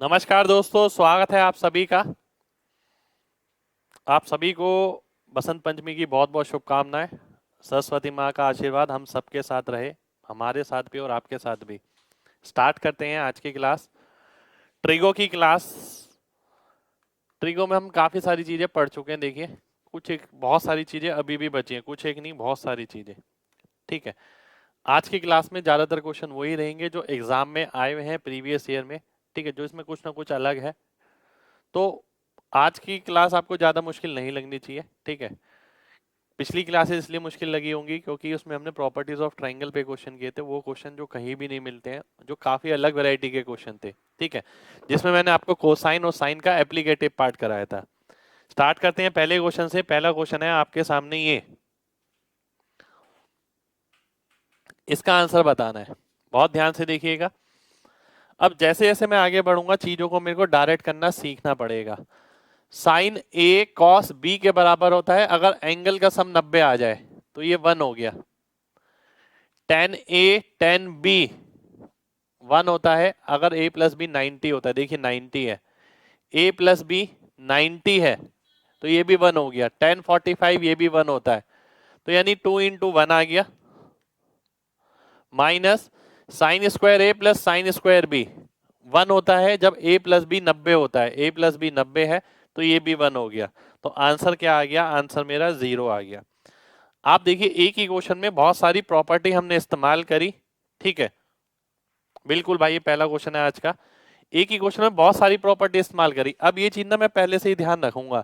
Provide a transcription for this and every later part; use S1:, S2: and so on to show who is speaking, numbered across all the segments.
S1: नमस्कार दोस्तों, स्वागत है आप सभी का। आप सभी को बसंत पंचमी की बहुत बहुत शुभकामनाएं। सरस्वती माँ का आशीर्वाद हम सबके साथ रहे, हमारे साथ भी और आपके साथ भी। स्टार्ट करते हैं आज की क्लास, ट्रिगो की क्लास। ट्रिगो में हम काफ़ी सारी चीज़ें पढ़ चुके हैं। देखिए, कुछ एक बहुत सारी चीज़ें अभी भी बची हैं, कुछ एक नहीं, बहुत सारी चीज़ें। ठीक है, आज की क्लास में ज़्यादातर क्वेश्चन वही रहेंगे जो एग्जाम में आए हुए हैं प्रीवियस ईयर में। ठीक है, जो इसमें कुछ ना कुछ अलग है। तो आज की क्लास आपको ज़्यादा मुश्किल नहीं लगनी चाहिए। ठीक है, पिछली क्लासेस इसलिए मुश्किल लगी होंगी क्योंकि उसमें हमने प्रॉपर्टीज ऑफ ट्रायंगल पे क्वेश्चन किए थे, वो क्वेश्चन जो कहीं भी नहीं मिलते हैं, जो काफ़ी अलग वैरायटी के क्वेश्चन थे। ठीक है, जिसमें मैंने आपको कोसाइन और साइन का एप्लीकेटिव पार्ट कराया था। स्टार्ट करते हैं पहले क्वेश्चन से। पहला क्वेश्चन है आपके सामने ये, इसका आंसर बताना है। बहुत ध्यान से देखिएगा। अब जैसे जैसे मैं आगे बढ़ूंगा चीजों को मेरे को डायरेक्ट करना सीखना पड़ेगा। साइन ए कॉस बी के बराबर होता है अगर एंगल का सम 90 आ जाए, तो ये 1 हो गया। टेन ए टेन बी 1 होता है अगर ए प्लस बी 90 होता है। देखिए 90 है, ए प्लस बी 90 है, तो ये भी 1 हो गया। टेन 45 ये भी 1 होता है, तो यानी 2 इंटू 1 आ गया। माइनस साइन स्क्वायर ए प्लस साइन स्क्वायर बी 1 होता है जब ए प्लस बी 90 होता है। ए प्लस बी 90 है, तो ये भी 1 हो गया। तो आंसर क्या आ गया? आंसर मेरा 0 आ गया। आप देखिए, एक ही क्वेश्चन में बहुत सारी प्रॉपर्टी हमने इस्तेमाल करी। ठीक है, बिल्कुल भाई, ये पहला क्वेश्चन है आज का। एक ही क्वेश्चन में बहुत सारी प्रॉपर्टी इस्तेमाल करी। अब ये चीज ना मैं पहले से ही ध्यान रखूंगा।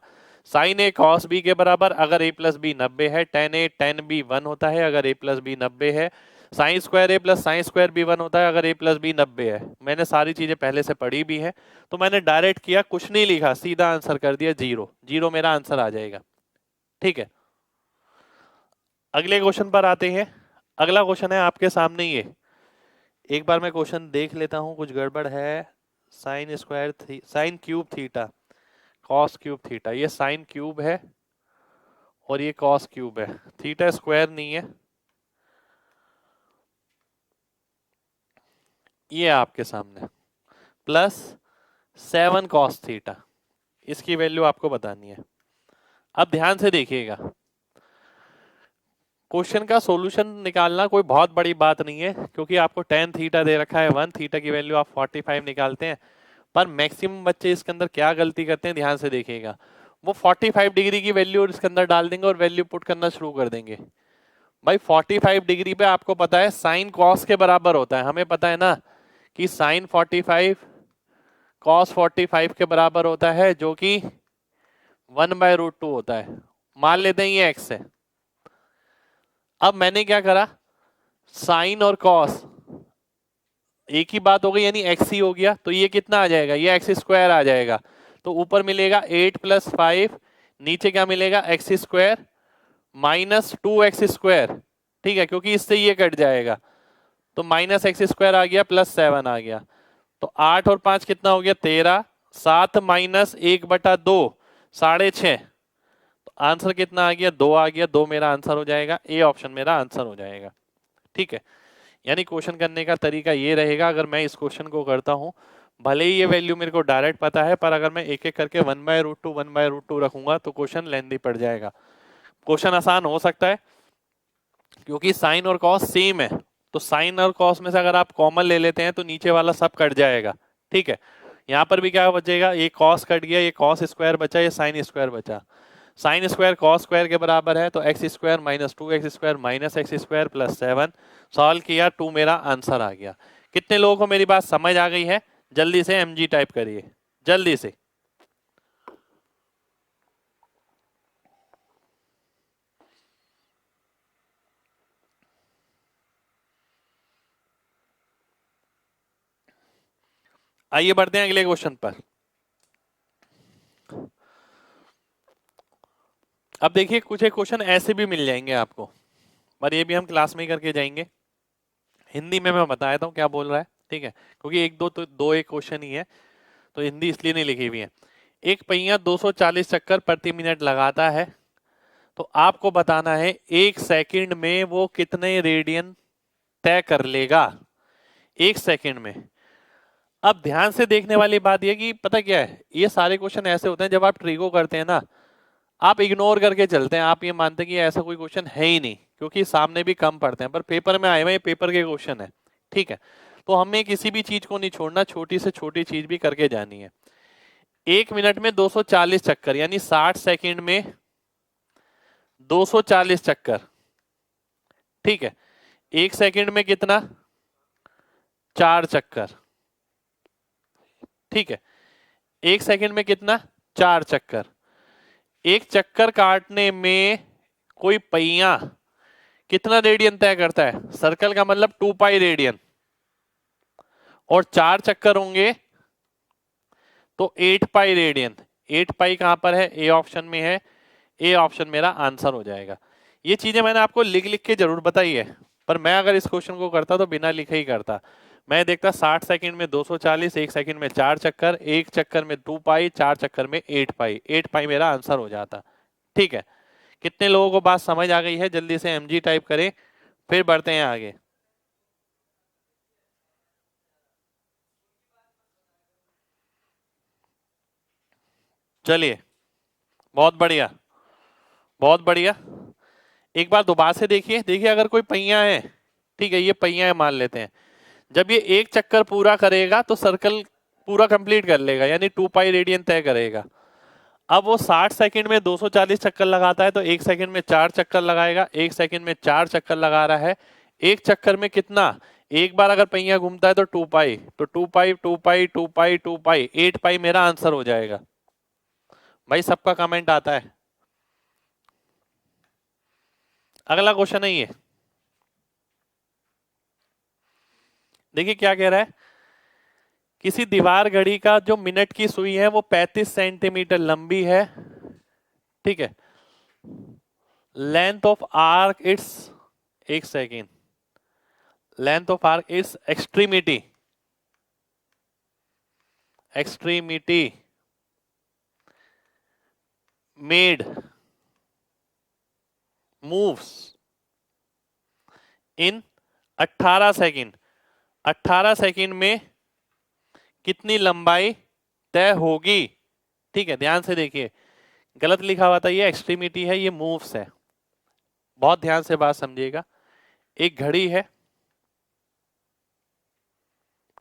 S1: साइन ए कॉस बी के बराबर अगर ए प्लस बी 90 है, टेन ए टेन बी 1 होता है अगर ए प्लस बी 90 है। साइन स्क्वायर ए प्लस साइन स्क्वायर बी 1 होता है अगर ए प्लस बी 90 है। मैंने सारी चीजें पहले से पढ़ी भी है, तो मैंने डायरेक्ट किया, कुछ नहीं लिखा, सीधा आंसर कर दिया 0। 0 मेरा आंसर आ जाएगा। ठीक है, अगले क्वेश्चन पर आते हैं। अगला क्वेश्चन है आपके सामने ये। एक बार मैं क्वेश्चन देख लेता हूं, कुछ गड़बड़ है। Sine square sine cube theta cos cube theta, ये साइन क्यूब है और ये कॉस क्यूब है, थीटा स्क्वायर नहीं है। ये आपके सामने प्लस 7 कॉस थीटा, इसकी वैल्यू आपको बतानी है। अब ध्यान से देखिएगा, क्वेश्चन का सॉल्यूशन निकालना कोई बहुत बड़ी बात नहीं है, क्योंकि आपको टेन थीटा दे रखा है, 1 थीटा की वैल्यू आप 45 निकालते हैं। पर मैक्सिमम बच्चे इसके अंदर क्या गलती करते हैं, ध्यान से देखिएगा। वो 45 डिग्री की वैल्यू इसके अंदर डाल देंगे और वैल्यू पुट करना शुरू कर देंगे। भाई 45 डिग्री पे आपको पता है साइन कॉस के बराबर होता है, हमें पता है ना कि साइन 45 कॉस 45 के बराबर होता है, जो कि 1/√2 होता है। मान लेते हैं ये एक्स है। अब मैंने क्या करा, साइन और कॉस एक ही बात हो गई, यानी एक्स ही हो गया, तो ये कितना आ जाएगा, ये एक्स स्क्वायर आ जाएगा। तो ऊपर मिलेगा 8+5, नीचे क्या मिलेगा, x square minus 2x square. ठीक है, क्योंकि इससे ये कट जाएगा, तो माइनस एक्स स्क्वायर आ गया प्लस 7 आ गया। तो 8 और 5 कितना हो गया, 13। 7 माइनस 1/2 6.5। तो आंसर कितना आ गया, 2 आ गया। 2 मेरा आंसर हो जाएगा, ए ऑप्शन मेरा आंसर हो जाएगा। ठीक है, यानी क्वेश्चन करने का तरीका ये रहेगा। अगर मैं इस क्वेश्चन को करता हूं, भले ही ये वैल्यू मेरे को डायरेक्ट पता है, पर अगर मैं एक एक करके 1/√2 रखूंगा तो क्वेश्चन लेंथी पड़ जाएगा। क्वेश्चन आसान हो सकता है क्योंकि साइन और कॉस सेम है, तो साइन और कॉस में से अगर आप कॉमन ले लेते हैं तो नीचे वाला सब कट जाएगा। ठीक है, यहाँ पर भी क्या बचेगा, ये कॉस कट गया, ये कॉस स्क्वायर बचा, ये साइन स्क्वायर बचा। साइन स्क्वायर कॉस स्क्वायर के बराबर है, तो X square minus 2x square minus x square plus 7। Solve किया, 2 मेरा आंसर आ गया। कितने लोगों को मेरी बात समझ आ गई है? जल्दी से mg टाइप करिए, जल्दी से। आइए बढ़ते हैं अगले क्वेश्चन पर। अब देखिए, कुछ एक क्वेश्चन ऐसे भी मिल जाएंगे आपको, पर ये भी हम क्लास में ही करके जाएंगे। हिंदी में मैं बता देता हूँ क्या बोल रहा है। ठीक है, क्योंकि एक दो तो दो एक क्वेश्चन ही है, तो हिंदी इसलिए नहीं लिखी हुई है। एक पहिया 240 चक्कर प्रति मिनट लगाता है, तो आपको बताना है 1 सेकंड में वो कितने रेडियन तय कर लेगा। 1 सेकंड में अब ध्यान से देखने वाली बात यह कि पता क्या है, ये सारे क्वेश्चन ऐसे होते हैं जब आप ट्रिको करते हैं ना, आप इग्नोर करके चलते हैं, आप ये मानते हैं कि ऐसा कोई क्वेश्चन है ही नहीं क्योंकि सामने भी कम पढ़ते हैं, पर पेपर में आए हुए ये पेपर के क्वेश्चन है। ठीक है, तो हमें किसी भी चीज को नहीं छोड़ना, छोटी से छोटी चीज भी करके जानी है। 1 मिनट में 240 चक्कर यानी 60 सेकंड में 240 चक्कर। ठीक है, 1 सेकंड में कितना? 4 चक्कर। ठीक है, 1 सेकंड में कितना? 4 चक्कर। एक चक्कर काटने में कोई पहिया कितना रेडियन तय करता है? सर्कल का मतलब 2 पाई रेडियन, और 4 चक्कर होंगे तो 8 पाई रेडियन। 8 पाई कहां पर है? ए ऑप्शन में है, ए ऑप्शन मेरा आंसर हो जाएगा। ये चीजें मैंने आपको लिख लिख के जरूर बताई है, पर मैं अगर इस क्वेश्चन को करता तो बिना लिखे ही करता। मैं देखता 60 सेकंड में 240, 1 सेकंड में 4 चक्कर, 1 चक्कर में 2 पाई, 4 चक्कर में 8 पाई, 8 पाई मेरा आंसर हो जाता। ठीक है, कितने लोगों को बात समझ आ गई है? जल्दी से एमजी टाइप करें, फिर बढ़ते हैं आगे। चलिए, बहुत बढ़िया, बहुत बढ़िया। एक बार दोबारा से देखिए, देखिए अगर कोई पहिया है, ठीक है, ये पहिया है मान लेते हैं, जब ये एक चक्कर पूरा करेगा तो सर्कल पूरा कंप्लीट कर लेगा यानी 2 पाई रेडियन तय करेगा। अब वो 60 सेकंड में 240 चक्कर लगाता है तो 1 सेकंड में 4 चक्कर लगाएगा, 1 सेकंड में 4 चक्कर लगा रहा है। एक चक्कर में कितना? एक बार अगर पहिया घूमता है तो 2 पाई, तो 2 पाई 2 पाई 2 पाई 2 पाई 8 पाई मेरा आंसर हो जाएगा। भाई सबका कमेंट आता है। अगला क्वेश्चन है ये, देखिए क्या कह रहा है। किसी दीवार घड़ी का जो मिनट की सुई है वो 35 सेंटीमीटर लंबी है। ठीक है, लेंथ ऑफ आर्क इट्स, एक second, length of arc it's extremity, extremity made moves in 18 second. 18 second में कितनी लंबाई तय होगी? ठीक है, ध्यान से देखिए, गलत लिखा हुआ था, ये एक्सट्रीमिटी है, ये मूव्स है। बहुत ध्यान से बात समझिएगा। एक घड़ी है,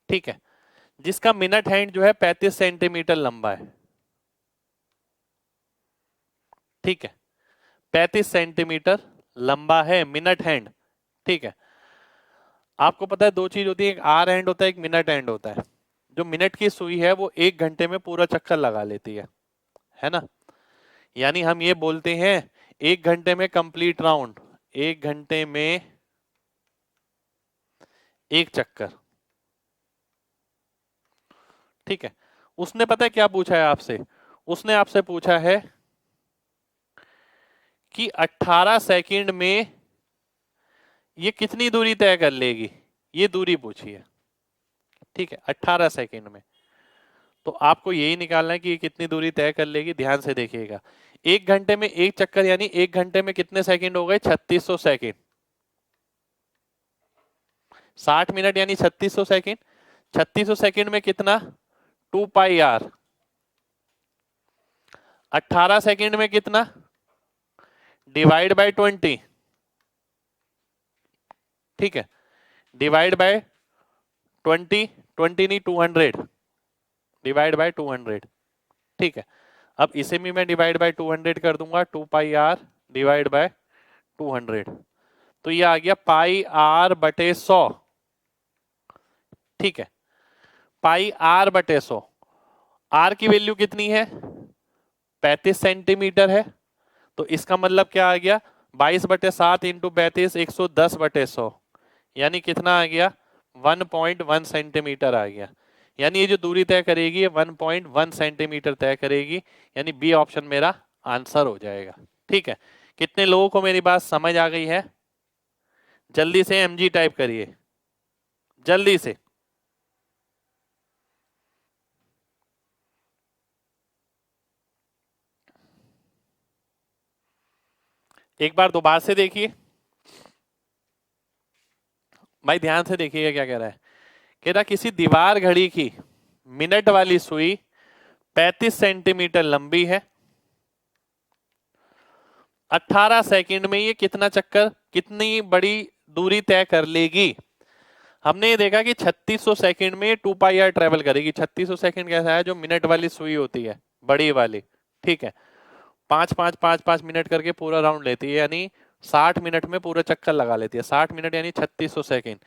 S1: ठीक है, जिसका मिनट हैंड जो है 35 सेंटीमीटर लंबा है। ठीक है, 35 सेंटीमीटर लंबा है मिनट हैंड। ठीक है, आपको पता है दो चीज होती है, एक आर हैंड होता है, एक मिनट हैंड होता है। जो मिनट की सुई है वो 1 घंटे में पूरा चक्कर लगा लेती है ना? यानी हम ये बोलते हैं 1 घंटे में कंप्लीट राउंड, 1 घंटे में एक चक्कर। ठीक है, उसने पता है क्या पूछा है आपसे? उसने आपसे पूछा है कि 18 सेकंड में ये कितनी दूरी तय कर लेगी, ये दूरी पूछी है। ठीक है, 18 सेकंड में, तो आपको यही निकालना है कि ये कितनी दूरी तय कर लेगी। ध्यान से देखिएगा, 1 घंटे में एक चक्कर यानी 1 घंटे में कितने सेकंड हो गए? 3600 सेकंड। 60 मिनट यानी 3600 सेकंड। 3600 सेकंड में कितना? 2 पाई आर। 18 सेकंड में कितना? Divide by 20। ठीक है, डिवाइड बाय 20, 20 नहीं 200, डिवाइड बाय 200। ठीक है, अब इसे भी मैं डिवाइड बाय 200 कर दूंगा, 2 पाई आर डिवाइड बाय 200, तो ये आ गया पाई आर बटे 100। ठीक है, पाई आर बटे 100। आर की वैल्यू कितनी है? 35 सेंटीमीटर है, तो इसका मतलब क्या आ गया? 22/7 इंटू 35, 110/100, यानी कितना आ गया? 1.1 सेंटीमीटर आ गया। यानी ये जो दूरी तय करेगी ये 1.1 सेंटीमीटर तय करेगी, यानी बी ऑप्शन मेरा आंसर हो जाएगा। ठीक है, कितने लोगों को मेरी बात समझ आ गई है? जल्दी से एमजी टाइप करिए, जल्दी से। एक बार दोबारा से देखिए, भाई ध्यान से देखिएगा क्या कह रहा है। कह रहा किसी दीवार घड़ी की मिनट वाली सुई 35 सेंटीमीटर लंबी है, 18 सेकंड में ये कितना चक्कर, कितनी बड़ी दूरी तय कर लेगी। हमने ये देखा कि 3600 सेकंड में 2 पाई आर ट्रेवल करेगी। 3600 सेकंड कैसा है, जो मिनट वाली सुई होती है बड़ी वाली, ठीक है, 5-5 मिनट करके पूरा राउंड लेती है, यानी 60 मिनट में पूरा चक्कर लगा लेती है। 60 मिनट यानी 3600 सेकंड।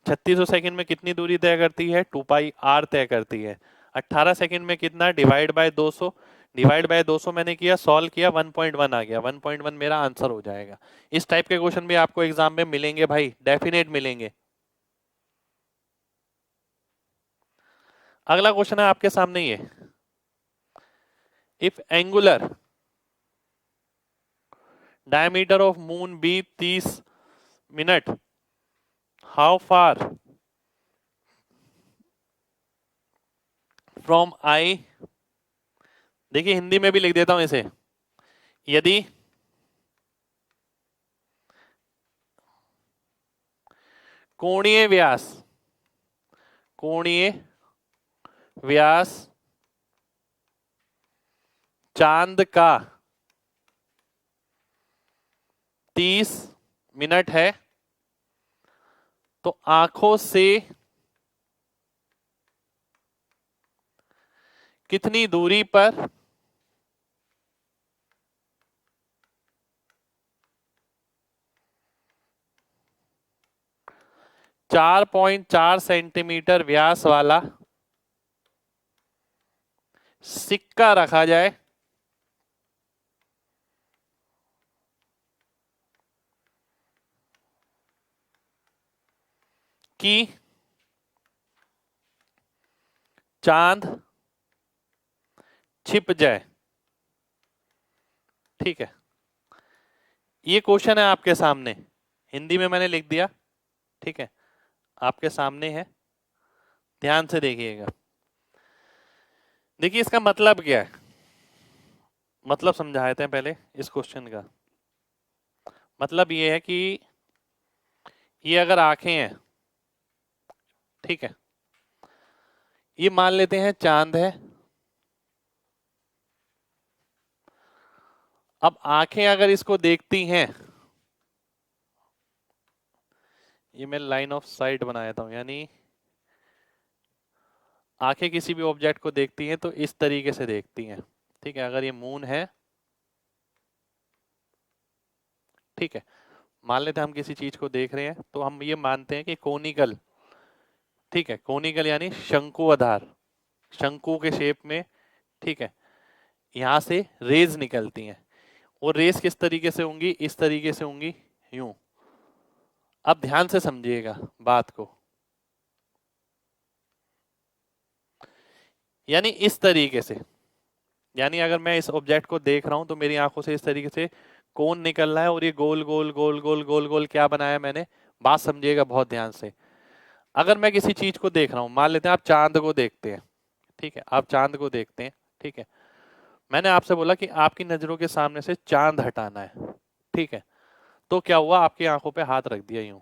S1: 3600 सेकंड में कितनी दूरी तय करती है, 2 पाई आर तय करती है। 18 सेकंड में कितना, डिवाइड बाय 200, डिवाइड बाय 200 मैंने किया, सॉल्व किया, 1.1 आ गया, 1.1 मेरा आंसर हो जाएगा। इस टाइप के क्वेश्चन भी आपको एग्जाम में मिलेंगे भाई, डेफिनेट मिलेंगे। अगला क्वेश्चन है आपके सामने ये, if angular diameter of moon be 30 minute, how far from I, देखिए हिंदी में भी लिख देता हूं इसे, यदि कोणीय व्यास, कोणीय व्यास चांद का 30 मिनट है, तो आंखों से कितनी दूरी पर 4.4 सेंटीमीटर व्यास वाला सिक्का रखा जाए कि चांद छिप जाए। ठीक है, ये क्वेश्चन है आपके सामने, हिंदी में मैंने लिख दिया, ठीक है, आपके सामने है, ध्यान से देखिएगा। देखिए इसका मतलब क्या है, मतलब समझा देते हैं पहले इस क्वेश्चन का। मतलब ये है कि ये अगर आंखें हैं, ठीक है, ये मान लेते हैं चांद है। अब आंखें अगर इसको देखती हैं, ये मैं लाइन ऑफ साइट बना देता हूं, यानी आंखें किसी भी ऑब्जेक्ट को देखती हैं तो इस तरीके से देखती हैं, ठीक है। अगर ये मून है, ठीक है, मान लेते हैं हम किसी चीज को देख रहे हैं, तो हम ये मानते हैं कि कोनिकल, ठीक है, कोनिकल यानी शंकु आधार, शंकु के शेप में, ठीक है, यहां से रेज निकलती हैं। और रेस किस तरीके से होंगी, इस तरीके से होंगी, यूं। अब ध्यान से समझिएगा बात को, यानी इस तरीके से, यानी अगर मैं इस ऑब्जेक्ट को देख रहा हूं तो मेरी आंखों से इस तरीके से कोन निकल रहा है, और ये गोल गोल गोल गोल गोल गोल क्या बनाया मैंने, बात समझिएगा बहुत ध्यान से। अगर मैं किसी चीज को देख रहा हूं, मान लेते हैं आप चांद को देखते हैं, ठीक है, आप चांद को देखते हैं, ठीक है, मैंने आपसे बोला कि आपकी नजरों के सामने से चांद हटाना है, ठीक है, तो क्या हुआ, आपकी आंखों पे हाथ रख दिया यूं,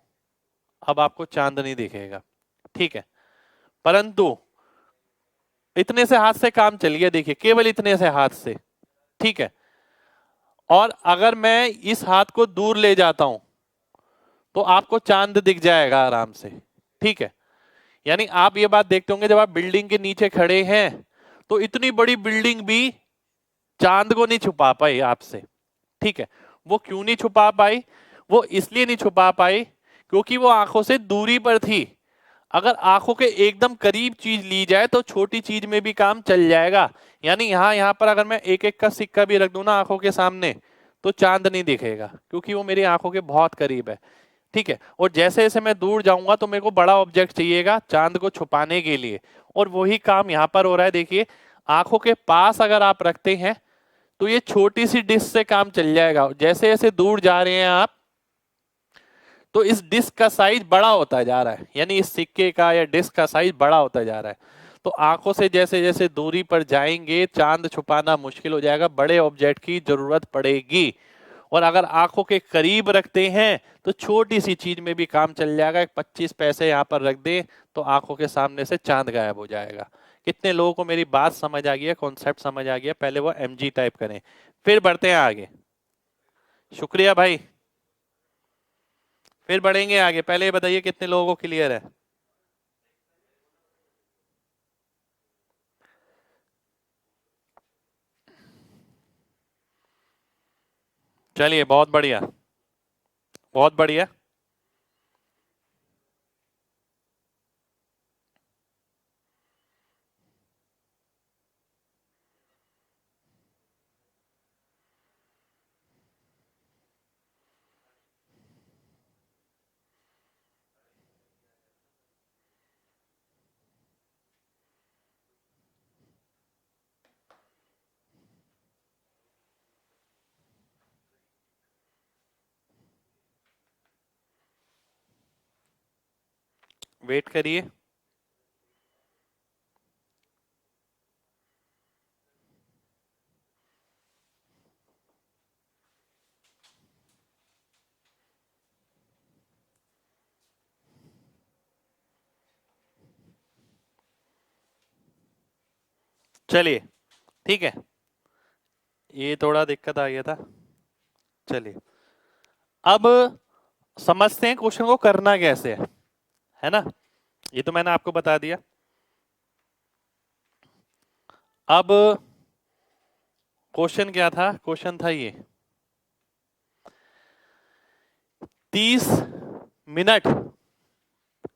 S1: अब आपको चांद नहीं दिखेगा, ठीक है, परंतु इतने से हाथ से काम चल गया, देखिए केवल इतने से हाथ से, ठीक है। और अगर मैं इस हाथ को दूर ले जाता हूं तो आपको चांद दिख जाएगा आराम से, ठीक है। यानी आप ये बात देखते होंगे, जब आप बिल्डिंग के नीचे खड़े हैं तो इतनी बड़ी बिल्डिंग भी चांद को नहीं छुपा पाई आपसे, ठीक है। वो क्यों नहीं छुपा पाई, वो इसलिए नहीं छुपा पाई क्योंकि वो आंखों से दूरी पर थी। अगर आंखों के एकदम करीब चीज ली जाए तो छोटी चीज में भी काम चल जाएगा। यानी यहां पर अगर मैं एक एक का सिक्का भी रख दूं ना आंखों के सामने, तो चांद नहीं दिखेगा क्योंकि वो मेरी आंखों के बहुत करीब है, ठीक है। और जैसे जैसे मैं दूर जाऊंगा तो मेरे को बड़ा ऑब्जेक्ट चाहिएगा चांद को छुपाने के लिए, और वही काम यहां पर हो रहा है। देखिए आंखों के पास अगर आप रखते हैं तो ये छोटी सी डिस्क से काम चल जाएगा, जैसे जैसे दूर जा रहे हैं आप तो इस डिस्क का साइज बड़ा होता जा रहा है, यानी इस सिक्के का या डिस्क का साइज बड़ा होता जा रहा है। तो आंखों से जैसे जैसे दूरी पर जाएंगे चांद छुपाना मुश्किल हो जाएगा, बड़े ऑब्जेक्ट की जरूरत पड़ेगी। और अगर आंखों के करीब रखते हैं तो छोटी सी चीज में भी काम चल जाएगा। 25 पैसे यहाँ पर रख दें तो आंखों के सामने से चांद गायब हो जाएगा। कितने लोगों को मेरी बात समझ आ गई है, कॉन्सेप्ट समझ आ गया, पहले वो mg टाइप करें, फिर बढ़ते हैं आगे। शुक्रिया भाई, फिर बढ़ेंगे आगे। पहले ये बताइए कितने लोगों को क्लियर है। चलिए बहुत बढ़िया, बहुत बढ़िया। वेट करिए। चलिए ठीक है, ये थोड़ा दिक्कत आ गया था। चलिए अब समझते हैं क्वेश्चन को करना कैसे है ना। ये तो मैंने आपको बता दिया। अब क्वेश्चन क्या था, क्वेश्चन था ये 30 मिनट,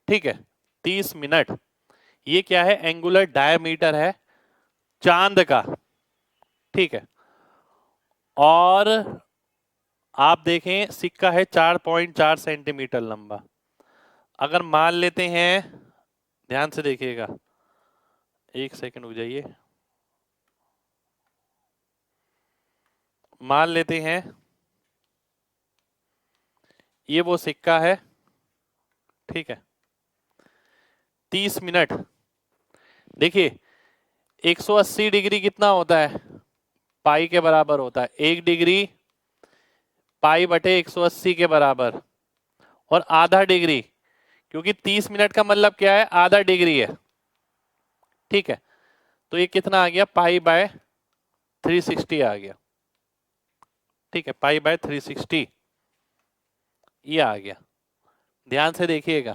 S1: ठीक है 30 मिनट। ये क्या है, एंगुलर डायमीटर है चांद का, ठीक है। और आप देखें सिक्का है 4.4 सेंटीमीटर लंबा। अगर मान लेते हैं, ध्यान से देखिएगा, एक सेकंड रुक जाइए। मान लेते हैं ये वो सिक्का है, ठीक है। 30 मिनट, देखिए 180 डिग्री कितना होता है, पाई के बराबर होता है। 1 डिग्री पाई बटे 180 के बराबर, और आधा डिग्री, क्योंकि 30 मिनट का मतलब क्या है, आधा डिग्री है, ठीक है। तो ये कितना आ गया, पाई बाय 360 आ गया, ठीक है। पाई बाय 360 ये आ गया। ध्यान से देखिएगा,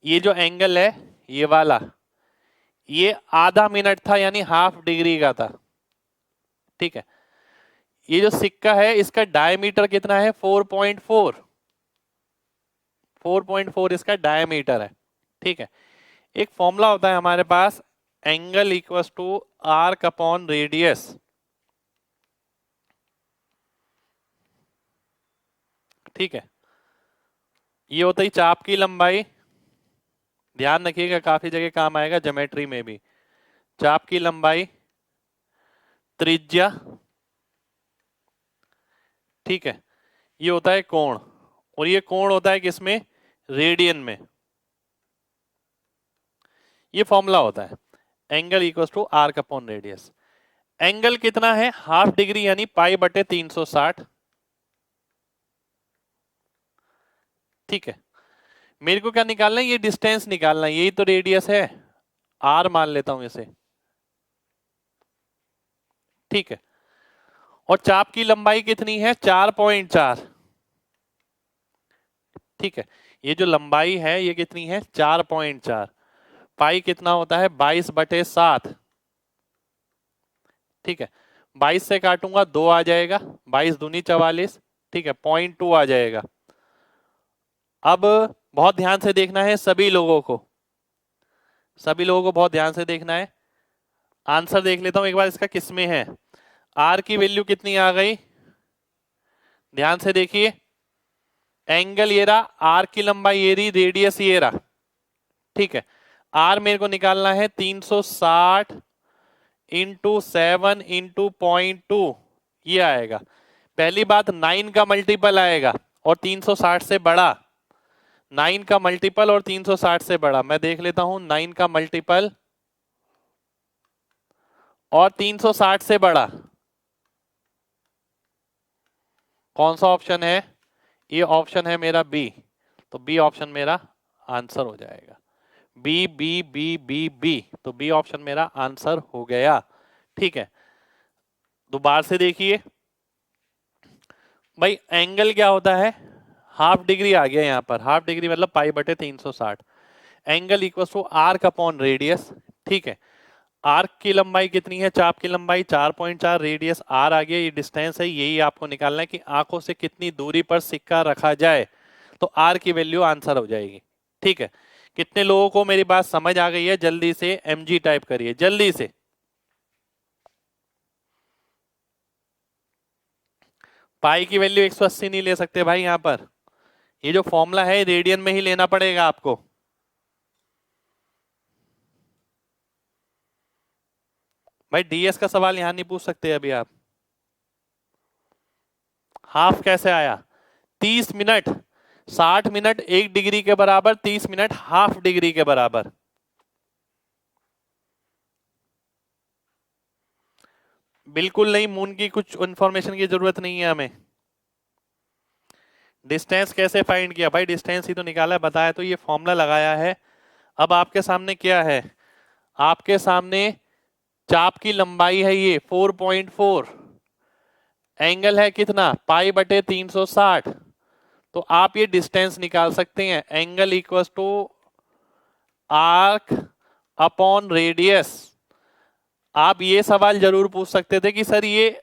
S1: ये जो एंगल है ये वाला, ये आधा मिनट था यानी हाफ डिग्री का था, ठीक है। ये जो सिक्का है इसका डायमीटर कितना है, 4.4, 4.4 इसका डायमीटर है, ठीक है। एक फॉर्मूला होता है हमारे पास, angle equals to arc upon radius, ठीक है। ये होता ही चाप की लंबाई, ध्यान रखिएगा काफी जगह काम आएगा ज्योमेट्री में भी। चाप की लंबाई, त्रिज्या, ठीक है। ये होता है कोण, और ये कोण होता है किसमें, रेडियन में। ये फॉर्मूला होता है angle equals to arc upon radius. Angle कितना है, हाफ डिग्री यानी पाई बटे 360, ठीक है। मेरे को क्या निकालना है, ये डिस्टेंस निकालना है, यही तो रेडियस है, आर मान लेता हूं इसे, ठीक है। और चाप की लंबाई कितनी है, 4.4, ठीक है। ये जो लंबाई है ये कितनी है, 4.4। पाई कितना होता है, 22/7, ठीक है। 22 से काटूंगा 2 आ जाएगा, 22 दूनी 44, ठीक है। 0.2 आ जाएगा। अब बहुत ध्यान से देखना है सभी लोगों को, सभी लोगों को बहुत ध्यान से देखना है। आंसर देख लेता हूं एक बार इसका किसमें है। आर की वैल्यू कितनी आ गई, ध्यान से देखिए। एंगल ये रहा, आर की लंबाई ये रही, रेडियस ये रहा, ठीक है। आर मेरे को निकालना है 360 इंटू 7 इंटू 0.2, ये आएगा। पहली बात 9 का मल्टीपल आएगा और 360 से बड़ा, 9 का मल्टीपल और 360 से बड़ा। मैं देख लेता हूं 9 का मल्टीपल और 360 से बड़ा कौन सा ऑप्शन है, ये ऑप्शन है मेरा बी। तो बी ऑप्शन मेरा आंसर हो जाएगा। B B B B B, तो बी ऑप्शन मेरा आंसर हो गया। ठीक है, दोबारा से देखिए भाई, एंगल क्या होता है, हाफ डिग्री आ गया यहाँ पर, हाफ डिग्री मतलब पाई बटे 360। Angle equal to arc upon radius. ठीक है, आर्क की लंबाई कितनी है, चाप की लंबाई 4.4, रेडियस आर आ गया, ये डिस्टेंस है, यही आपको निकालना है कि आंखों से कितनी दूरी पर सिक्का रखा जाए, तो आर की वैल्यू आंसर हो जाएगी। ठीक है, कितने लोगों को मेरी बात समझ आ गई है, जल्दी से mg टाइप करिए जल्दी से। पाई की वैल्यू 180 नहीं ले सकते भाई, यहां पर ये जो फॉर्मूला है रेडियन में ही लेना पड़ेगा आपको। भाई डीएस का सवाल यहां नहीं पूछ सकते अभी आप। हाफ कैसे आया, 30 मिनट, 60 मिनट 1 डिग्री के बराबर, 30 मिनट हाफ डिग्री के बराबर। बिल्कुल नहीं, मून की कुछ इंफॉर्मेशन की जरूरत नहीं है हमें। डिस्टेंस कैसे फाइंड किया भाई, डिस्टेंस ही तो निकाला है, बताया तो, ये फॉर्मूला लगाया है। अब आपके सामने क्या है, आपके सामने चाप की लंबाई है ये 4.4, एंगल है कितना, पाई बटे 360, तो आप ये डिस्टेंस निकाल सकते हैं, angle equals to arc upon radius. आप ये सवाल जरूर पूछ सकते थे कि सर ये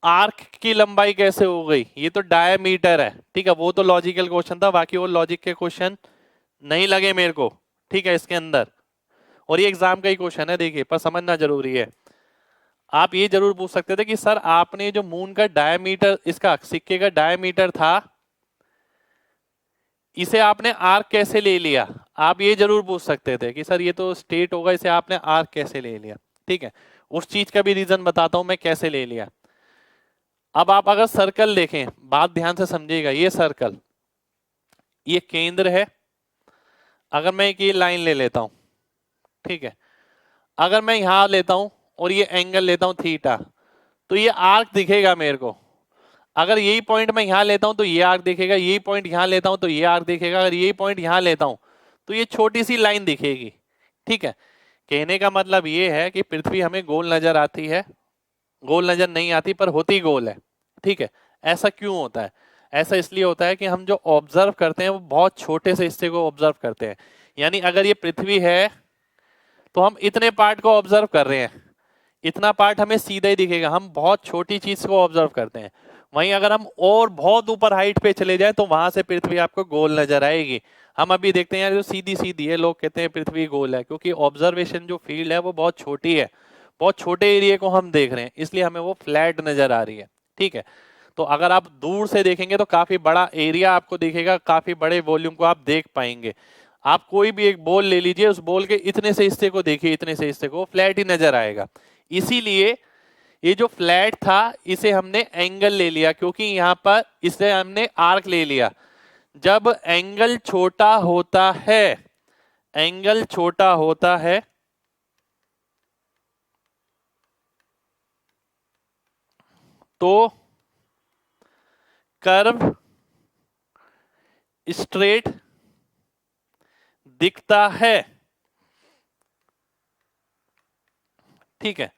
S1: आर्क की लंबाई कैसे हो गई, ये तो डायमीटर है। ठीक है, वो तो लॉजिकल क्वेश्चन था, बाकी वो लॉजिक के क्वेश्चन नहीं लगे मेरे को। ठीक है, इसके अंदर, और ये एग्जाम का ही क्वेश्चन है देखिए, पर समझना जरूरी है। आप ये जरूर पूछ सकते थे कि सर आपने जो मून का डायमीटर, इसका सिक्के का डायमीटर था, इसे आपने आर्क कैसे ले लिया, आप ये जरूर पूछ सकते थे कि सर ये तो स्टेट होगा, इसे आपने आर्क कैसे ले लिया। ठीक है, उस चीज का भी रीजन बताता हूं मैं कैसे ले लिया। अब आप अगर सर्कल देखें, बात ध्यान से समझिएगा, ये सर्कल, ये केंद्र है, अगर मैं एक ये लाइन ले लेता हूं, ठीक है, अगर मैं यहां लेता हूं और ये एंगल लेता हूं थीटा, तो ये आर्क दिखेगा मेरे को। अगर यही पॉइंट मैं यहां लेता हूं तो ये आर्क दिखेगा, यही पॉइंट यहां लेता हूं तो ये आर्क दिखेगा, अगर यही पॉइंट यहां लेता हूं तो ये छोटी सी लाइन दिखेगी। ठीक है, कहने का मतलब ये है कि पृथ्वी हमें गोल नजर आती है, गोल नजर नहीं आती पर होती गोल है। ठीक है, ऐसा क्यों होता है, ऐसा इसलिए होता है कि हम जो ऑब्जर्व करते हैं वो बहुत छोटे से हिस्से को ऑब्जर्व करते हैं। यानी अगर ये पृथ्वी है तो हम इतने पार्ट को ऑब्जर्व कर रहे हैं, इतना पार्ट हमें सीधा ही दिखेगा, हम बहुत छोटी चीज को ऑब्जर्व करते हैं। वहीं अगर हम और बहुत ऊपर हाइट पे चले जाएं तो वहां से पृथ्वी आपको गोल नजर आएगी। हम अभी देखते हैं यार जो सीधी सीधी है, लोग कहते हैं पृथ्वी गोल है, क्योंकि ऑब्जर्वेशन जो फील्ड है वो बहुत छोटी है, बहुत छोटे एरिया को हम देख रहे हैं, इसलिए हमें वो फ्लैट नजर आ रही है। ठीक है, तो अगर आप दूर से देखेंगे तो काफी बड़ा एरिया आपको दिखेगा, काफी बड़े वॉल्यूम को आप देख पाएंगे। आप कोई भी एक बॉल ले लीजिए, उस बॉल के इतने से हिस्से को देखिए, इतने से हिस्से को, फ्लैट ही नजर आएगा। इसीलिए ये जो फ्लैट था इसे हमने एंगल ले लिया, क्योंकि यहां पर इसे हमने आर्क ले लिया। जब एंगल छोटा होता है, एंगल छोटा होता है तो कर्व स्ट्रेट दिखता है। ठीक है,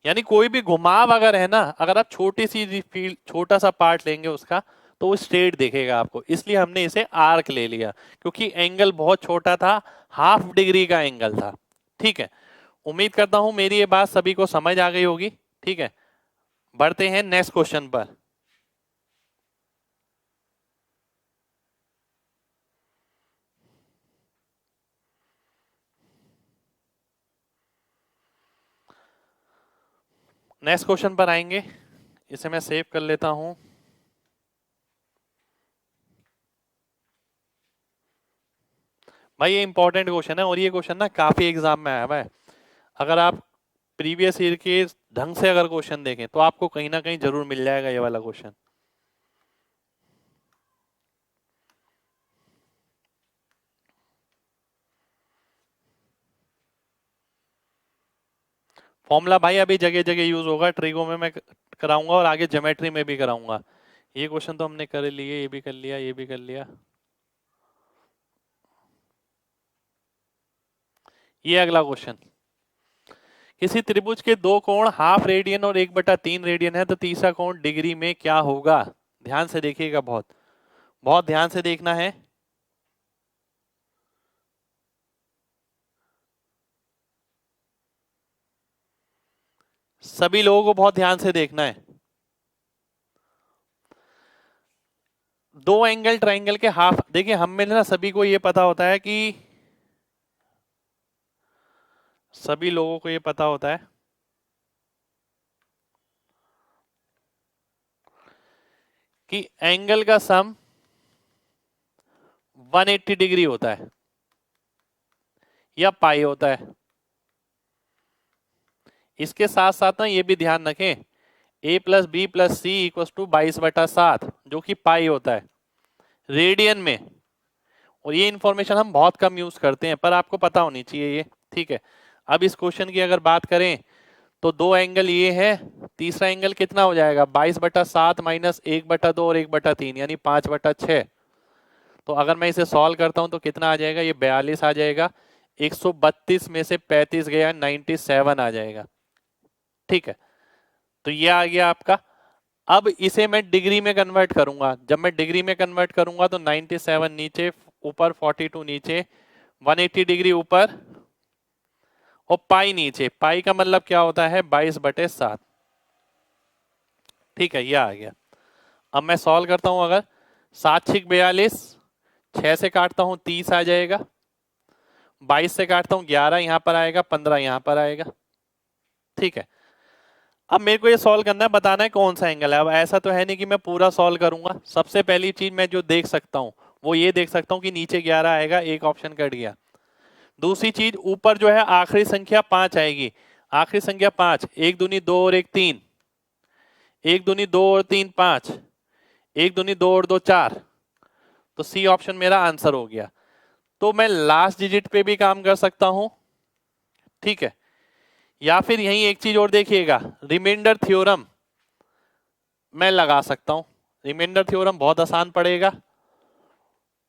S1: यानी कोई भी घुमाव अगर है ना, अगर आप छोटी सी फील्ड, छोटा सा पार्ट लेंगे उसका, तो वो स्ट्रेट दिखेगा आपको, इसलिए हमने इसे आर्क ले लिया, क्योंकि एंगल बहुत छोटा था, हाफ डिग्री का एंगल था। ठीक है, उम्मीद करता हूं मेरी ये बात सभी को समझ आ गई होगी। ठीक है, बढ़ते हैं नेक्स्ट क्वेश्चन पर। नेक्स्ट क्वेश्चन पर आएंगे, इसे मैं सेव कर लेता हूं। भाई ये इंपॉर्टेंट क्वेश्चन है, और ये क्वेश्चन ना काफी एग्जाम में आया हुआ है। अगर आप प्रीवियस ईयर के ढंग से अगर क्वेश्चन देखें तो आपको कहीं ना कहीं जरूर मिल जाएगा ये वाला क्वेश्चन। फॉर्मूला भाई अभी जगह जगह यूज होगा, ट्रिगो में मैं कराऊंगा और आगे ज्योमेट्री में भी कराऊंगा। ये क्वेश्चन तो हमने कर लिए, ये भी कर लिया, ये भी कर लिया। ये अगला क्वेश्चन, किसी त्रिभुज के दो कोण हाफ रेडियन और 1/3 रेडियन है तो तीसरा कोण डिग्री में क्या होगा? ध्यान से देखिएगा, बहुत बहुत ध्यान से देखना है। सभी लोगों को बहुत ध्यान से देखना है। दो एंगल ट्रायंगल के हाफ, देखिए हम में ना सभी को ये पता होता है कि, सभी लोगों को ये पता होता है कि एंगल का सम 180 डिग्री होता है या पाई होता है। इसके साथ साथ ना ये भी ध्यान रखें, a plus B plus C equal to 22/7 जो कि पाई होता है रेडियन में। और ये इंफॉर्मेशन हम बहुत कम यूज करते हैं पर आपको पता होनी चाहिए ये, ठीक है। अब इस क्वेश्चन की अगर बात करें तो दो एंगल ये है, तीसरा एंगल कितना हो जाएगा 22/7 माइनस 1/2 और 1/3 यानी 5/6। तो अगर मैं इसे सॉल्व करता हूं तो कितना आ जाएगा, ये 42 आ जाएगा। 132 में से 35 गया 97 आ जाएगा, ठीक है। तो ये आ गया आपका। अब इसे मैं डिग्री में कन्वर्ट करूंगा, जब मैं डिग्री में कन्वर्ट करूंगा तो 97 नीचे, ऊपर 42 नीचे, 180 डिग्री ऊपर और पाई नीचे। पाई का मतलब क्या होता है 22/7, ठीक है। ये आ गया। अब मैं सॉल्व करता हूं, अगर 7 6 42, 6 से काटता हूं 30 आ जाएगा, 22 से काटता हूं 11 यहां पर आएगा, 15 यहां पर आएगा, ठीक है। अब मेरे को ये सॉल्व करना है, बताना है कौन सा एंगल है। अब ऐसा तो है नहीं कि मैं पूरा सॉल्व करूंगा। सबसे पहली चीज मैं जो देख सकता हूं वो ये देख सकता हूं कि नीचे 11 आएगा, एक ऑप्शन कट गया। दूसरी चीज, ऊपर जो है आखिरी संख्या 5 आएगी, आखिरी संख्या 5, 1 दूनी 2 और 1 3, 1 दूनी 2 और 3 5, 1 दूनी 2 और 2 4। तो सी ऑप्शन मेरा आंसर हो गया। तो मैं लास्ट डिजिट पे भी काम कर सकता हूं, ठीक है। या फिर यही एक चीज और देखिएगा, रिमाइंडर थ्योरम मैं लगा सकता हूं। रिमाइंडर थ्योरम बहुत आसान पड़ेगा,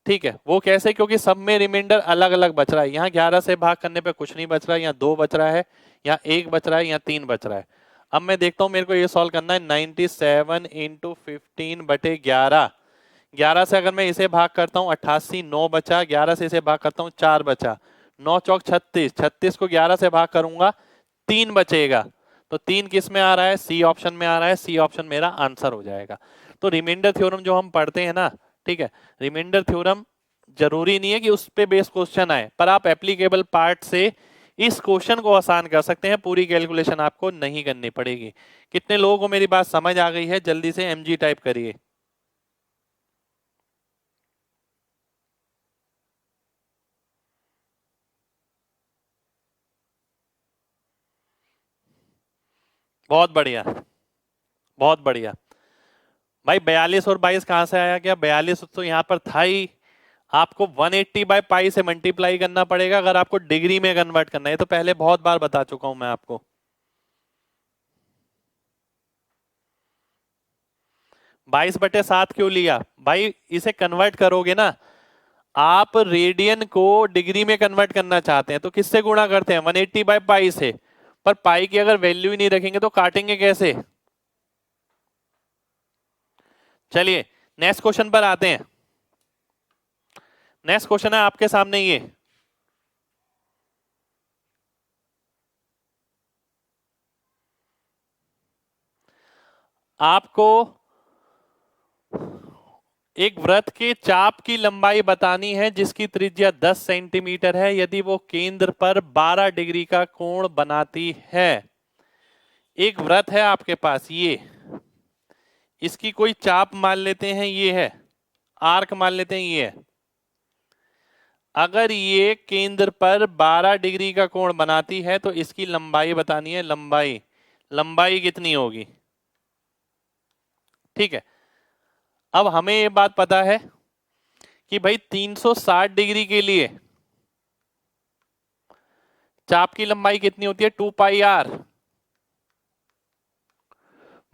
S1: ठीक है। वो कैसे, क्योंकि सब में रिमाइंडर अलग अलग बच रहा है। यहाँ 11 से भाग करने पे कुछ नहीं बच रहा है, यहाँ 2 बच रहा है, यहाँ 1 बच रहा है, यहाँ 3 बच रहा है। अब मैं देखता हूं, मेरे को ये सॉल्व करना है 97 इंटू 15/11। 11 से अगर मैं इसे भाग करता हूँ 88, 9 बचा। 11 से इसे भाग करता हूँ 4 बचा, 9 चौक 36, 36 को 11 से भाग करूंगा 3 बचेगा। तो 3 किस में आ रहा है, सी ऑप्शन में आ रहा है। सी ऑप्शन मेरा आंसर हो जाएगा। तो रिमाइंडर थ्योरम जो हम पढ़ते हैं ना, ठीक है, रिमाइंडर थ्योरम जरूरी नहीं है कि उस पे बेस क्वेश्चन आए, पर आप एप्लीकेबल पार्ट से इस क्वेश्चन को आसान कर सकते हैं। पूरी कैलकुलेशन आपको नहीं करनी पड़ेगी। कितने लोगों को मेरी बात समझ आ गई है? जल्दी से एमजी टाइप करिए। बहुत बढ़िया, बहुत बढ़िया। भाई 42 और 22 कहां से आया? क्या 42 तो यहां पर था ही। आपको 180/पाई से मल्टीप्लाई करना पड़ेगा अगर आपको डिग्री में कन्वर्ट करना है। तो पहले बहुत बार बता चुका हूं मैं आपको। 22/7 क्यों लिया भाई? इसे कन्वर्ट करोगे ना आप, रेडियन को डिग्री में कन्वर्ट करना चाहते हैं तो किससे गुणा करते हैं? 180/पाई से। पर पाई की अगर वैल्यू ही नहीं रखेंगे तो काटेंगे कैसे? चलिए नेक्स्ट क्वेश्चन पर आते हैं। नेक्स्ट क्वेश्चन है आपके सामने ये, आपको एक वृत्त के चाप की लंबाई बतानी है जिसकी त्रिज्या 10 सेंटीमीटर है यदि वो केंद्र पर 12 डिग्री का कोण बनाती है। एक वृत्त है आपके पास, ये इसकी कोई चाप मान लेते हैं, ये है आर्क मान लेते हैं, ये है। अगर ये केंद्र पर 12 डिग्री का कोण बनाती है तो इसकी लंबाई बतानी है। लंबाई, लंबाई कितनी होगी? ठीक है। अब हमें ये बात पता है कि भाई 360 डिग्री के लिए चाप की लंबाई कितनी होती है? 2πr।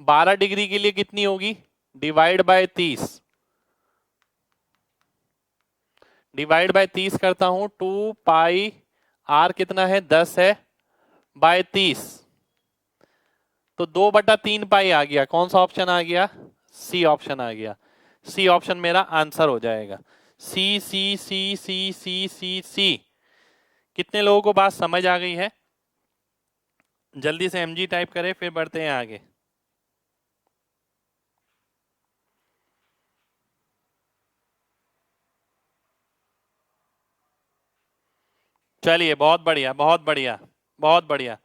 S1: 12 डिग्री के लिए कितनी होगी? Divide by 30। डिवाइड बाय 30 करता हूं, 2πr आर कितना है 10 है बाय 30, तो 2/3 पाई आ गया। कौन सा ऑप्शन आ गया? सी ऑप्शन आ गया। सी ऑप्शन मेरा आंसर हो जाएगा। सी सी सी सी सी सी सी। कितने लोगों को बात समझ आ गई है? जल्दी से एमजी टाइप करें, फिर बढ़ते हैं आगे। चलिए, बहुत बढ़िया बहुत बढ़िया बहुत बढ़िया।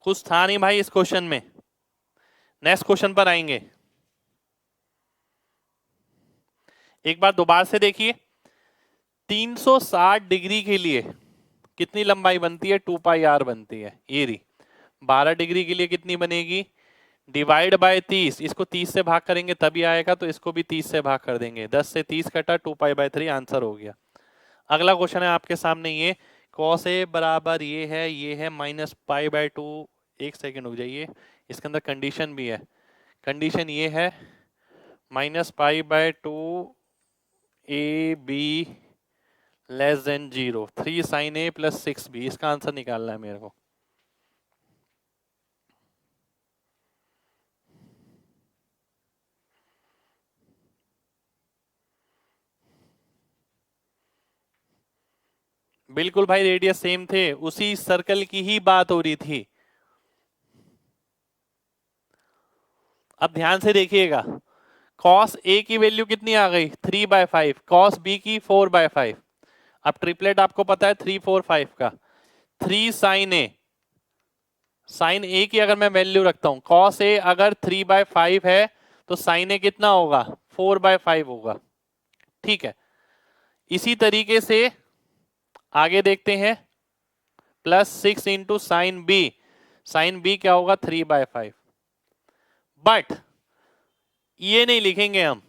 S1: कुछ था नहीं भाई इस क्वेश्चन में। नेक्स्ट क्वेश्चन पर आएंगे। एक बार दोबारा से देखिए, 360 डिग्री के लिए कितनी लंबाई बनती है? 2 पाई आर बनती है। ये रही। 12 डिग्री के लिए कितनी बनेगी? डिवाइड बाय 30, इसको 30 से भाग करेंगे तभी आएगा, तो इसको भी 30 से भाग कर देंगे। 10 से 30 कटा, 2 पाई बाय 3 आंसर हो गया। अगला क्वेश्चन है आपके सामने ये, cos A बराबर ये है -π/2। एक सेकेंड रुक जाइए, इसके अंदर कंडीशन भी है। कंडीशन ये है -π/2 AB < 0, 3 sin A + 6B। इसका आंसर निकालना है मेरे को। बिल्कुल भाई, रेडियस सेम थे, उसी सर्कल की ही बात हो रही थी। अब ध्यान से देखिएगा, cos A की वैल्यू कितनी आ गई? 3/5, cos B की 4/5। अब ट्रिपलेट आपको पता है 3 4 5 का। 3 sin A, sin A की अगर मैं वैल्यू रखता हूं, cos A अगर 3/5 है तो sin A कितना होगा? 4/5 होगा। ठीक है, इसी तरीके से आगे देखते हैं। +6 into sine B, sine B क्या होगा? 3/5। बट ये नहीं लिखेंगे हम।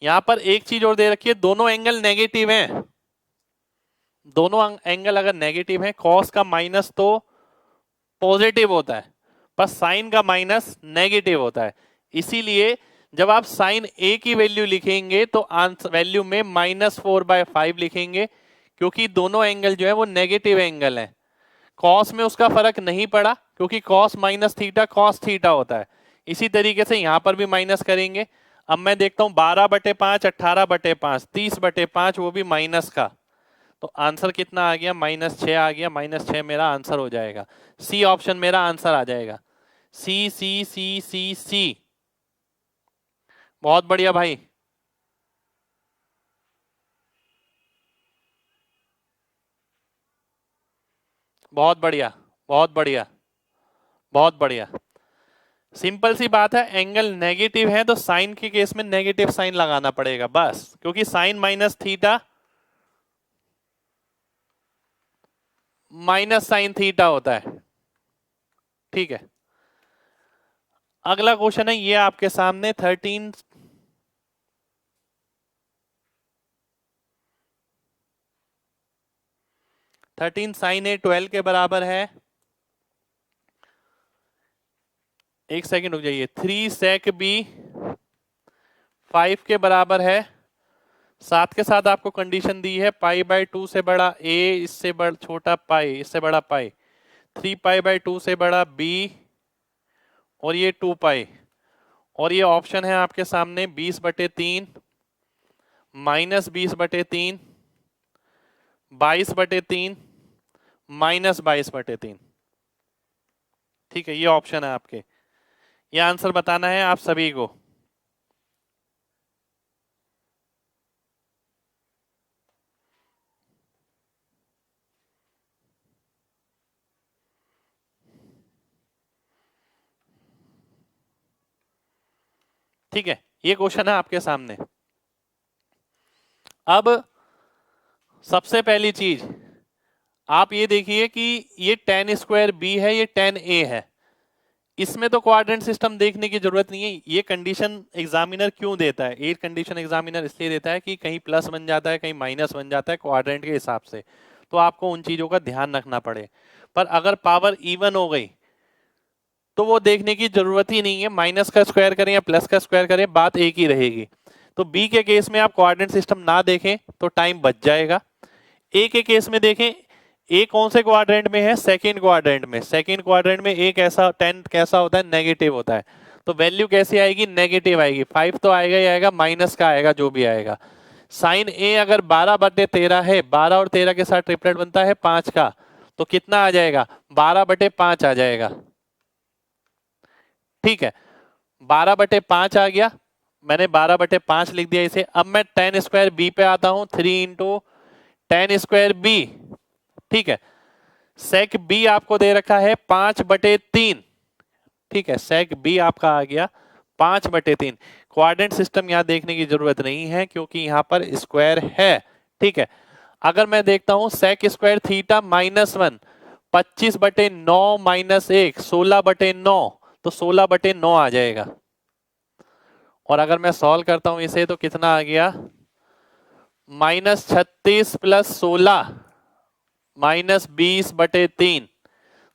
S1: यहां पर एक चीज और दे रखी है, दोनों एंगल नेगेटिव हैं। दोनों एंगल अगर नेगेटिव है, कॉस का माइनस तो पॉजिटिव होता है, पर साइन का माइनस नेगेटिव होता है। इसीलिए जब आप साइन ए की वैल्यू लिखेंगे तो आंसर वैल्यू में -4/5 लिखेंगे, क्योंकि दोनों एंगल जो है वो नेगेटिव एंगल है। कॉस में उसका फर्क नहीं पड़ा, क्योंकि cos minus theta cos theta होता है। इसी तरीके से यहां पर भी माइनस करेंगे। अब मैं देखता हूं 12/5, 18/5, 30/5, वो भी माइनस का। तो आंसर कितना आ गया? -6 आ गया। -6 मेरा आंसर हो जाएगा। सी ऑप्शन मेरा आंसर आ जाएगा। सी सी सी सी सी। बहुत बढ़िया भाई। बहुत बढ़िया बहुत बढ़िया बहुत बढ़िया। सिंपल सी बात है, एंगल नेगेटिव है तो साइन के केस में नेगेटिव साइन लगाना पड़ेगा बस, क्योंकि sine minus theta minus sine theta होता है। ठीक है, अगला क्वेश्चन है ये आपके सामने 13 sin A 12 के बराबर है। एक सेकेंड रुक जाइए। 3 sec B 5 के बराबर है। साथ के साथ आपको कंडीशन दी है π/2 से बड़ा A, इससे बड़ा छोटा पाई, इससे बड़ा पाई। 3 π/2 से बड़ा B, और ये 2 पाई। और ये ऑप्शन है आपके सामने 20/3, -20/3, 22/3, -22/3। ठीक है, ये ऑप्शन है आपके। ये आंसर बताना है आप सभी को। ठीक है, ये क्वेश्चन है आपके सामने। अब सबसे पहली चीज आप ये देखिए कि ये tan² B है, ये tan A है। इसमें तो क्वाड्रेंट सिस्टम देखने की जरूरत नहीं है। ये कंडीशन एग्जामिनर क्यों देता है? एट कंडीशन एग्जामिनर इसलिए देता है कि कहीं प्लस बन जाता है, कहीं माइनस बन जाता है क्वाड्रेंट के हिसाब से, तो आपको उन चीजों का ध्यान रखना पड़े। पर अगर पावर इवन हो गई तो वो देखने की जरूरत ही नहीं है। माइनस का स्क्वायर करें या प्लस का स्क्वायर करें, बात एक ही रहेगी। तो बी के केस में आप कोऑर्डिनेट सिस्टम ना देखें तो टाइम बच जाएगा। ए के केस में देखें, ए कौन से क्वाड्रेंट में है? सेकंड क्वाड्रेंट में। सेकंड क्वाड्रेंट में ए कैसा, 10 कैसा होता है? नेगेटिव होता है। तो वैल्यू कैसी आएगी? नेगेटिव आएगी। 5 तो आएगा ही आएगा, माइनस का आएगा जो भी आएगा। साइन ए अगर 12/13 है, 12 और 13 के साथ ट्रिपलेट बनता है 5 का, तो कितना आ जाएगा? 12/5 आ जाएगा। ठीक है, 12/5 आ गया, मैंने 12/5 लिख दिया इसे। अब मैं टेन स्क्वायर बी पे आता हूं, 3 इंटू टेन स्क्वायर बी। ठीक है, सेक बी आपको दे रखा है 5/3। ठीक है, सेक बी आपका आ गया 5/3। क्वाड्रेंट सिस्टम यहां देखने की जरूरत नहीं है क्योंकि यहां पर स्क्वायर है। ठीक है, अगर मैं देखता हूं सेक स्क्वायर थीटा -1, 25/9 -1, 16/9, तो 16/9 आ जाएगा। और अगर मैं सॉल्व करता हूं इसे तो कितना आ गया? -36 + 16 -20/3।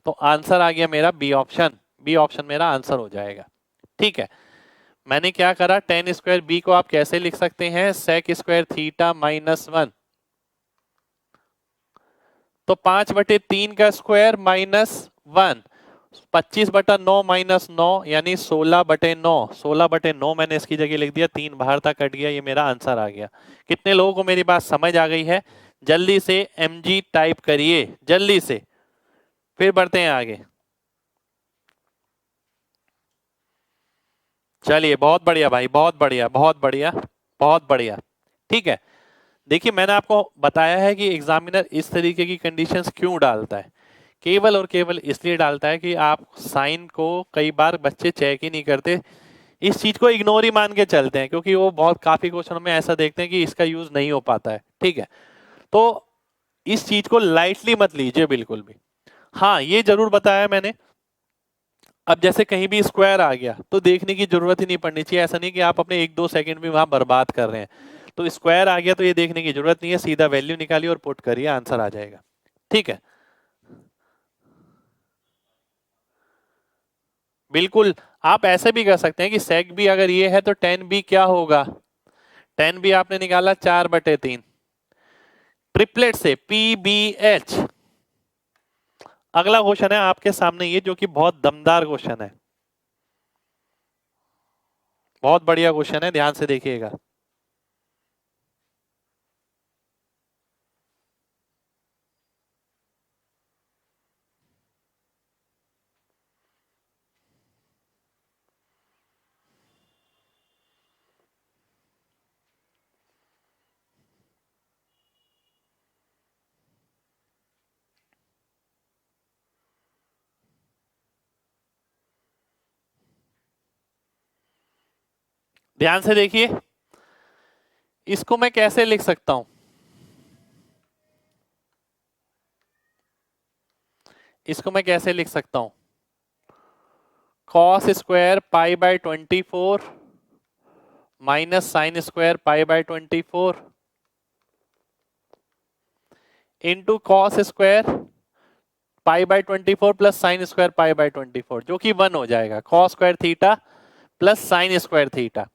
S1: तो आंसर आ गया मेरा बी ऑप्शन। बी ऑप्शन मेरा आंसर हो जाएगा। ठीक है, मैंने क्या करा, टेन स्क्वायर बी को आप कैसे लिख सकते हैं? सेक स्क्वायर थीटा -1, तो 5/3 का स्क्वायर -1, 25/9 -9 यानी 16/9। 16/9 मैंने इसकी जगह लिख दिया, 3 बाहर तक कट गया, ये मेरा आंसर आ गया। कितने लोगों को मेरी बात समझ आ गई है? जल्दी से mg टाइप करिए, जल्दी से, फिर बढ़ते हैं आगे। चलिए, बहुत बढ़िया भाई, बहुत बढ़िया, बहुत बढ़िया, बहुत बढ़िया। ठीक है, देखिए मैंने आपको बताया है कि एग्जामिनर इस तरीके की कंडीशंस क्यों डालता है। केवल और केवल इसलिए डालता है कि आप साइन को कई बार बच्चे चेक ही नहीं करते, इस चीज को इग्नोर ही मान के चलते हैं, क्योंकि वो बहुत काफी क्वेश्चनों में ऐसा देखते हैं कि इसका यूज नहीं हो पाता है। ठीक है, तो इस चीज को लाइटली मत लीजिए बिल्कुल भी। हाँ, ये जरूर बताया मैंने, अब जैसे कहीं भी स्क्वायर आ गया तो देखने की जरूरत ही नहीं पड़नी चाहिए। ऐसा नहीं कि आप अपने 1-2 सेकंड भी वहां बर्बाद कर रहे हैं। तो स्क्वायर आ गया तो ये देखने की जरूरत नहीं है, सीधा वैल्यू निकालिए और पुट करिए, आंसर आ जाएगा। ठीक है, बिल्कुल आप ऐसे भी कर सकते हैं कि सेक बी अगर ये है तो टेन बी क्या होगा? टेन बी आपने निकाला 4/3, ट्रिपलेट से PBH। अगला क्वेश्चन है आपके सामने ये, जो कि बहुत दमदार क्वेश्चन है, बहुत बढ़िया क्वेश्चन है, ध्यान से देखिएगा। ध्यान से देखिए, इसको मैं कैसे लिख सकता हूं? इसको मैं कैसे लिख सकता हूं? Cos square π/24 minus sine square π/24 into cos square π/24 plus sine square π/24, जो कि 1 हो जाएगा। Cos square theta plus sine square theta.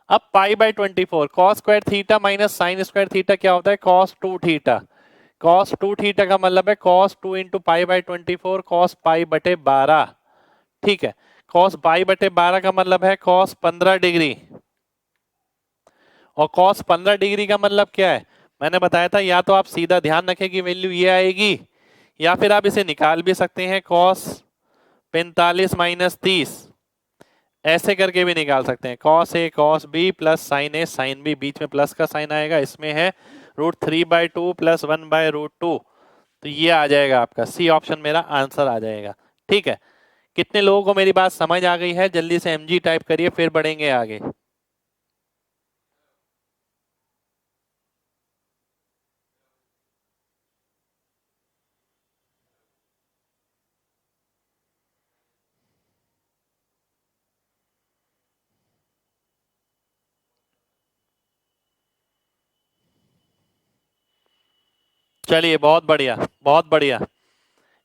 S1: अब π/24, cos square theta minus sine square theta क्या होता है? Cos 2 theta. कॉस 2 थीटा का मतलब है कॉस 2 इंटू π/24, कॉस π/12। ठीक है, कॉस π/12 का मतलब है कॉस 15 डिग्री, और कॉस 15 डिग्री का मतलब क्या है? मैंने बताया था, या तो आप सीधा ध्यान रखें कि वैल्यू ये आएगी, या फिर आप इसे निकाल भी सकते हैं, कॉस 45 - 30, ऐसे करके भी निकाल सकते हैं। Cos A cos B plus sine A sine B, बीच में प्लस का साइन आएगा, इसमें है √3/2 प्लस 1/√2, तो ये आ जाएगा आपका सी ऑप्शन, मेरा आंसर आ जाएगा। ठीक है, कितने लोगों को मेरी बात समझ आ गई है? जल्दी से mg टाइप करिए, फिर बढ़ेंगे आगे। चलिए, बहुत बढ़िया, बहुत बढ़िया।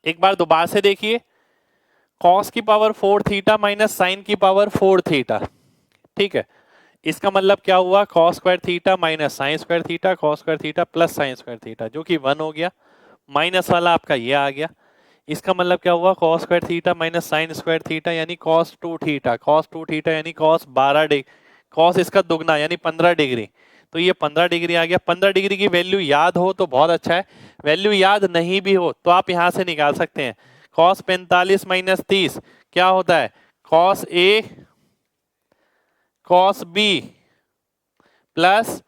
S1: एक बार दोबारा से देखिए, कॉस की पावर 4 थीटा माइनस साइन की पावर 4 थीटा। ठीक है, इसका मतलब क्या हुआ? Cos square theta minus sine square theta, cos square theta plus sine square theta, जो कि 1 हो गया। माइनस वाला आपका ये आ गया। इसका मतलब क्या हुआ, cos square theta minus sine square theta यानी कॉस 2 थीटा, कॉस 2 थीटा यानी कॉस 12 डिग्री, कॉस इसका दुगना यानी 15 डिग्री। तो ये 15 डिग्री आ गया। 15 डिग्री की वैल्यू याद हो तो बहुत अच्छा है, वैल्यू याद नहीं भी हो तो आप यहां से निकाल सकते हैं। कॉस 45 माइनस 30 क्या होता है, cos A cos B plus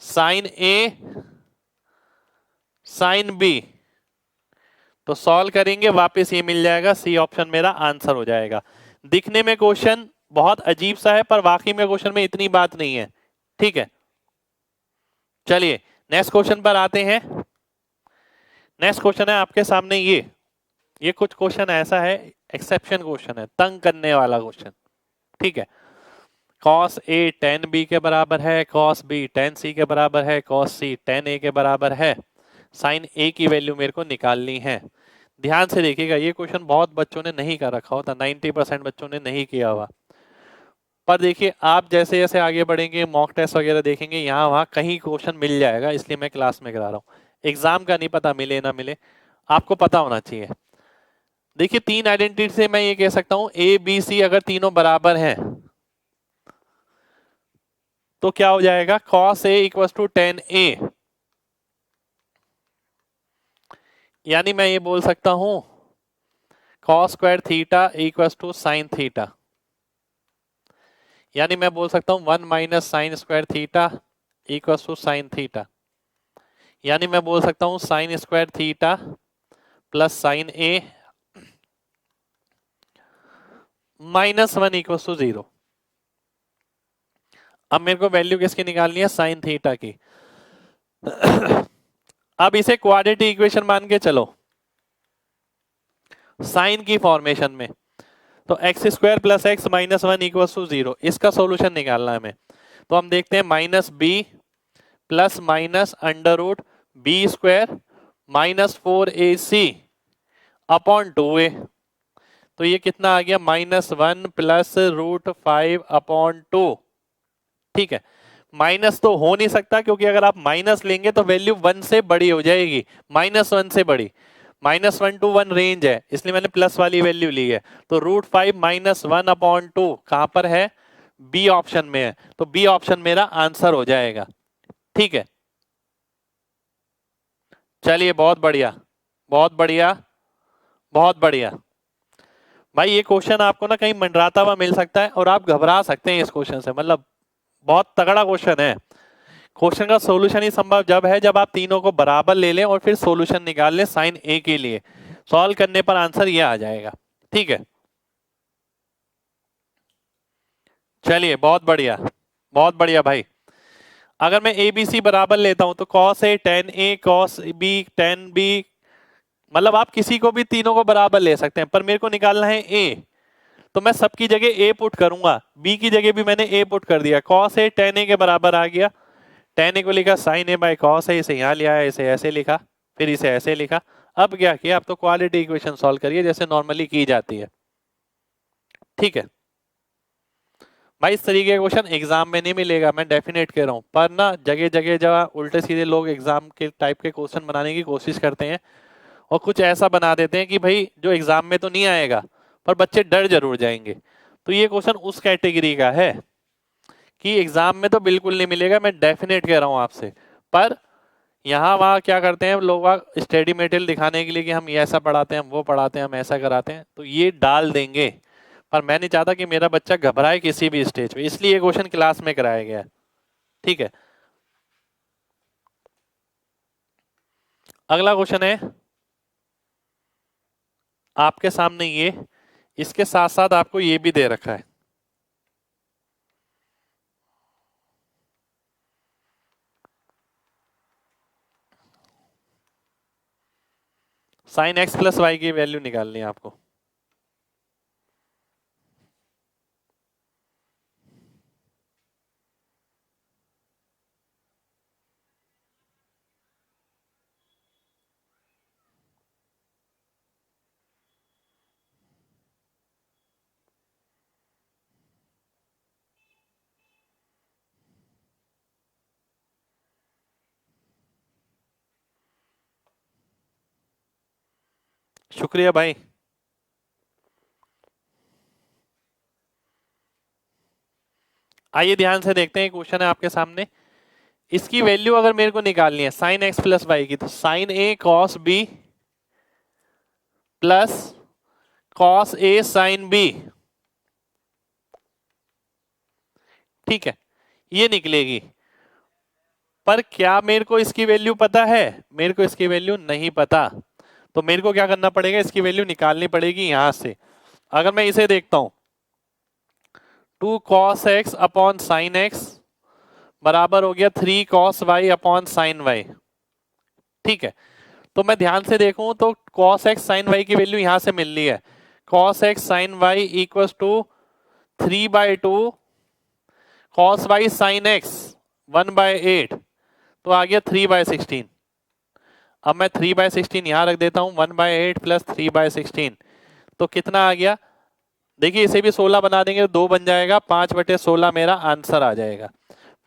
S1: sine A sine B. तो सॉल्व करेंगे वापस ये मिल जाएगा, सी ऑप्शन मेरा आंसर हो जाएगा। दिखने में क्वेश्चन बहुत अजीब सा है पर वाकई में क्वेश्चन में इतनी बात नहीं है। ठीक है, चलिए नेक्स्ट क्वेश्चन पर आते हैं। नेक्स्ट क्वेश्चन है आपके सामने ये कुछ क्वेश्चन ऐसा है, एक्सेप्शन क्वेश्चन है, तंग करने वाला क्वेश्चन। ठीक है, कॉस ए टेन बी के बराबर है, कॉस बी टेन सी के बराबर है, कॉस सी टेन ए के बराबर है, साइन ए की वैल्यू मेरे को निकालनी है। ध्यान से देखिएगा, ये क्वेश्चन बहुत बच्चों ने नहीं कर रखा होता, 90% बच्चों ने नहीं किया हुआ। पर देखिए आप जैसे जैसे आगे बढ़ेंगे, मॉक टेस्ट वगैरह देखेंगे, यहाँ वहां कहीं क्वेश्चन मिल जाएगा, इसलिए मैं क्लास में करा रहा हूँ। एग्जाम का नहीं पता मिले ना मिले, आपको पता होना चाहिए। देखिए तीन आइडेंटिटी से मैं ये कह सकता हूं ए बी सी अगर तीनों बराबर हैं तो क्या हो जाएगा, cos A equal to tan A, यानी मैं ये बोल सकता हूं cos square theta equal to sine theta, यानी मैं बोल सकता हूं one minus sine square theta equal to sine theta, यानी मैं बोल सकता हूं sine square theta plus sine A minus one equal to 0। अब मेरे को वैल्यू किसकी निकालनी है, साइन थीटा की। अब इसे क्वाड्रेटिक इक्वेशन मान के चलो साइन की फॉर्मेशन में, तो X square plus X minus one equal to 0, इसका सॉल्यूशन निकालना है हमें। तो हम देखते हैं minus B plus minus under root B square minus 4ac upon 2a। तो ये कितना आ गया, minus one plus root 5 upon 2। ठीक है, माइनस तो हो नहीं सकता क्योंकि अगर आप माइनस लेंगे तो वैल्यू वन से बड़ी हो जाएगी, माइनस वन से बड़ी, minus one two one range है, इसलिए मैंने प्लस वाली वैल्यू ली है। तो रूट 5 माइनस वन अपॉन 2 कहां पर है, बी ऑप्शन में है, तो बी ऑप्शन मेरा आंसर हो जाएगा। ठीक है, चलिए बहुत बढ़िया बहुत बढ़िया बहुत बढ़िया। भाई ये क्वेश्चन आपको ना कहीं मंडराता हुआ मिल सकता है और आप घबरा सकते हैं इस क्वेश्चन से, मतलब बहुत तगड़ा क्वेश्चन है। क्वेश्चन का सॉल्यूशन ही संभव जब है जब आप तीनों को बराबर ले लें और फिर सॉल्यूशन निकाल लें साइन ए के लिए, सॉल्व करने पर आंसर ये आ जाएगा। ठीक है, चलिए बहुत बढ़िया भाई। अगर मैं ए बी सी बराबर लेता हूं तो cos A ten A cos B ten B, मतलब आप किसी को भी तीनों को बराबर ले सकते हैं, पर मेरे को निकालना है ए, तो मैं सबकी जगह ए पुट करूंगा, बी की जगह भी मैंने ए पुट कर दिया, कॉस ए टेन ए के बराबर आ गया, टेन ए को लिखा साइन ए बाय कॉस है, इसे यहां लिया है, इसे ऐसे लिखा, फिर इसे ऐसे लिखा। अब क्या किया, अब तो क्वालिटी इक्वेशन सॉल्व करिए जैसे नॉर्मली की जाती है। ठीक है भाई, इस तरीके का क्वेश्चन एग्जाम में नहीं मिलेगा, मैं डेफिनेट कह रहा हूं, पर ना जगह जगह जगह उल्टे सीधे लोग एग्जाम के टाइप के क्वेश्चन बनाने की कोशिश करते हैं और कुछ ऐसा बना देते हैं कि भाई जो एग्जाम में तो नहीं आएगा पर बच्चे डर जरूर जाएंगे। तो ये क्वेश्चन उस कैटेगरी का है कि एग्जाम में तो बिल्कुल नहीं मिलेगा, मैं डेफिनेट कह रहा हूं आपसे। पर यहाँ वहाँ क्या करते हैं लोग, स्टडी मटेरियल दिखाने के लिए कि हम ये ऐसा पढ़ाते हैं, हम वो पढ़ाते हैं, हम ऐसा कराते हैं, तो ये डाल देंगे। पर मैं नहीं चाहता कि मेरा बच्चा घबराए किसी भी स्टेज पे, इसलिए ये क्वेश्चन क्लास में कराया गया है। ठीक है, अगला क्वेश्चन है आपके सामने ये, इसके साथ साथ आपको ये भी दे रखा है, साइन एक्स प्लस वाई की वैल्यू निकालनी है आपको। शुक्रिया भाई। आइए ध्यान से देखते हैं, क्वेश्चन है आपके सामने। इसकी वैल्यू अगर मेरे को निकालनी है साइन एक्स प्लस वाई की, तो sign A cos B plus cos A sine B, ठीक है, ये निकलेगी। पर क्या मेरे को इसकी वैल्यू पता है? मेरे को इसकी वैल्यू नहीं पता, तो मेरे को क्या करना पड़ेगा, इसकी वैल्यू निकालनी पड़ेगी यहां से। अगर मैं इसे देखता हूं, 2 cos x upon sine X बराबर हो गया 3 cos y upon sine Y, ठीक है। तो मैं ध्यान से देखूं तो cos x sin y की वैल्यू यहां से मिल रही है। cos x sin y equal to 3/2 cos y sin x 1/8, तो आ गया 3/16। अब मैं 3/16 यहां रख देता हूं, 1/8 प्लस 3/16, तो कितना आ गया? देखिए इसे भी 16 बना देंगे तो 2 बन जाएगा, 5/16 मेरा आंसर आ जाएगा,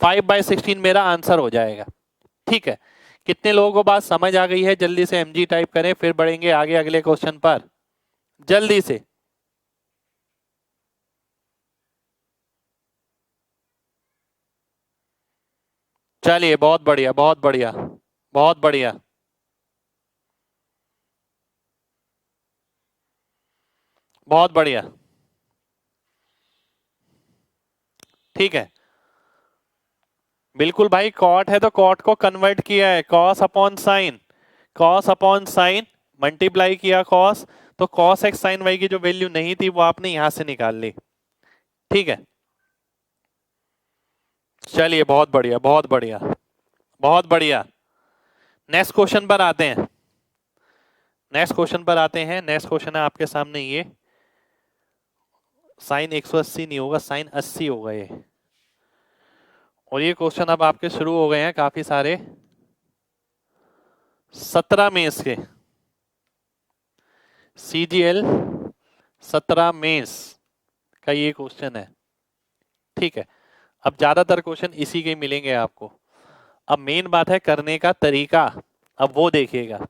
S1: 5/16 मेरा आंसर हो जाएगा, ठीक है। कितने लोगों को बात समझ आ गई है? जल्दी से एमजी टाइप करें, फिर बढ़ेंगे आगे अगले क्वेश्चन पर, जल्दी से। चलिए बहुत बढ़िया, बहुत बढ़िया, बहुत बढ़िया, बहुत बढ़िया, ठीक है। बिल्कुल भाई, कॉट है तो कॉट को कन्वर्ट किया है, cos upon sine, cos upon sine multiply किया कॉस, तो कॉस एक्स साइन वाई की जो वैल्यू नहीं थी वो आपने यहां से निकाल ली, ठीक है। चलिए बहुत बढ़िया, बहुत बढ़िया, बहुत बढ़िया। नेक्स्ट क्वेश्चन पर आते हैं, नेक्स्ट क्वेश्चन पर आते हैं। नेक्स्ट क्वेश्चन है आपके सामने ये, साइन 180 नहीं होगा, साइन 80 होगा ये। और ये क्वेश्चन अब आपके शुरू हो गए हैं काफी सारे, 17 मेंस के, CGL 17 मेंस का ये क्वेश्चन है, ठीक है। अब ज्यादातर क्वेश्चन इसी के मिलेंगे आपको। अब मेन बात है करने का तरीका, अब वो देखिएगा।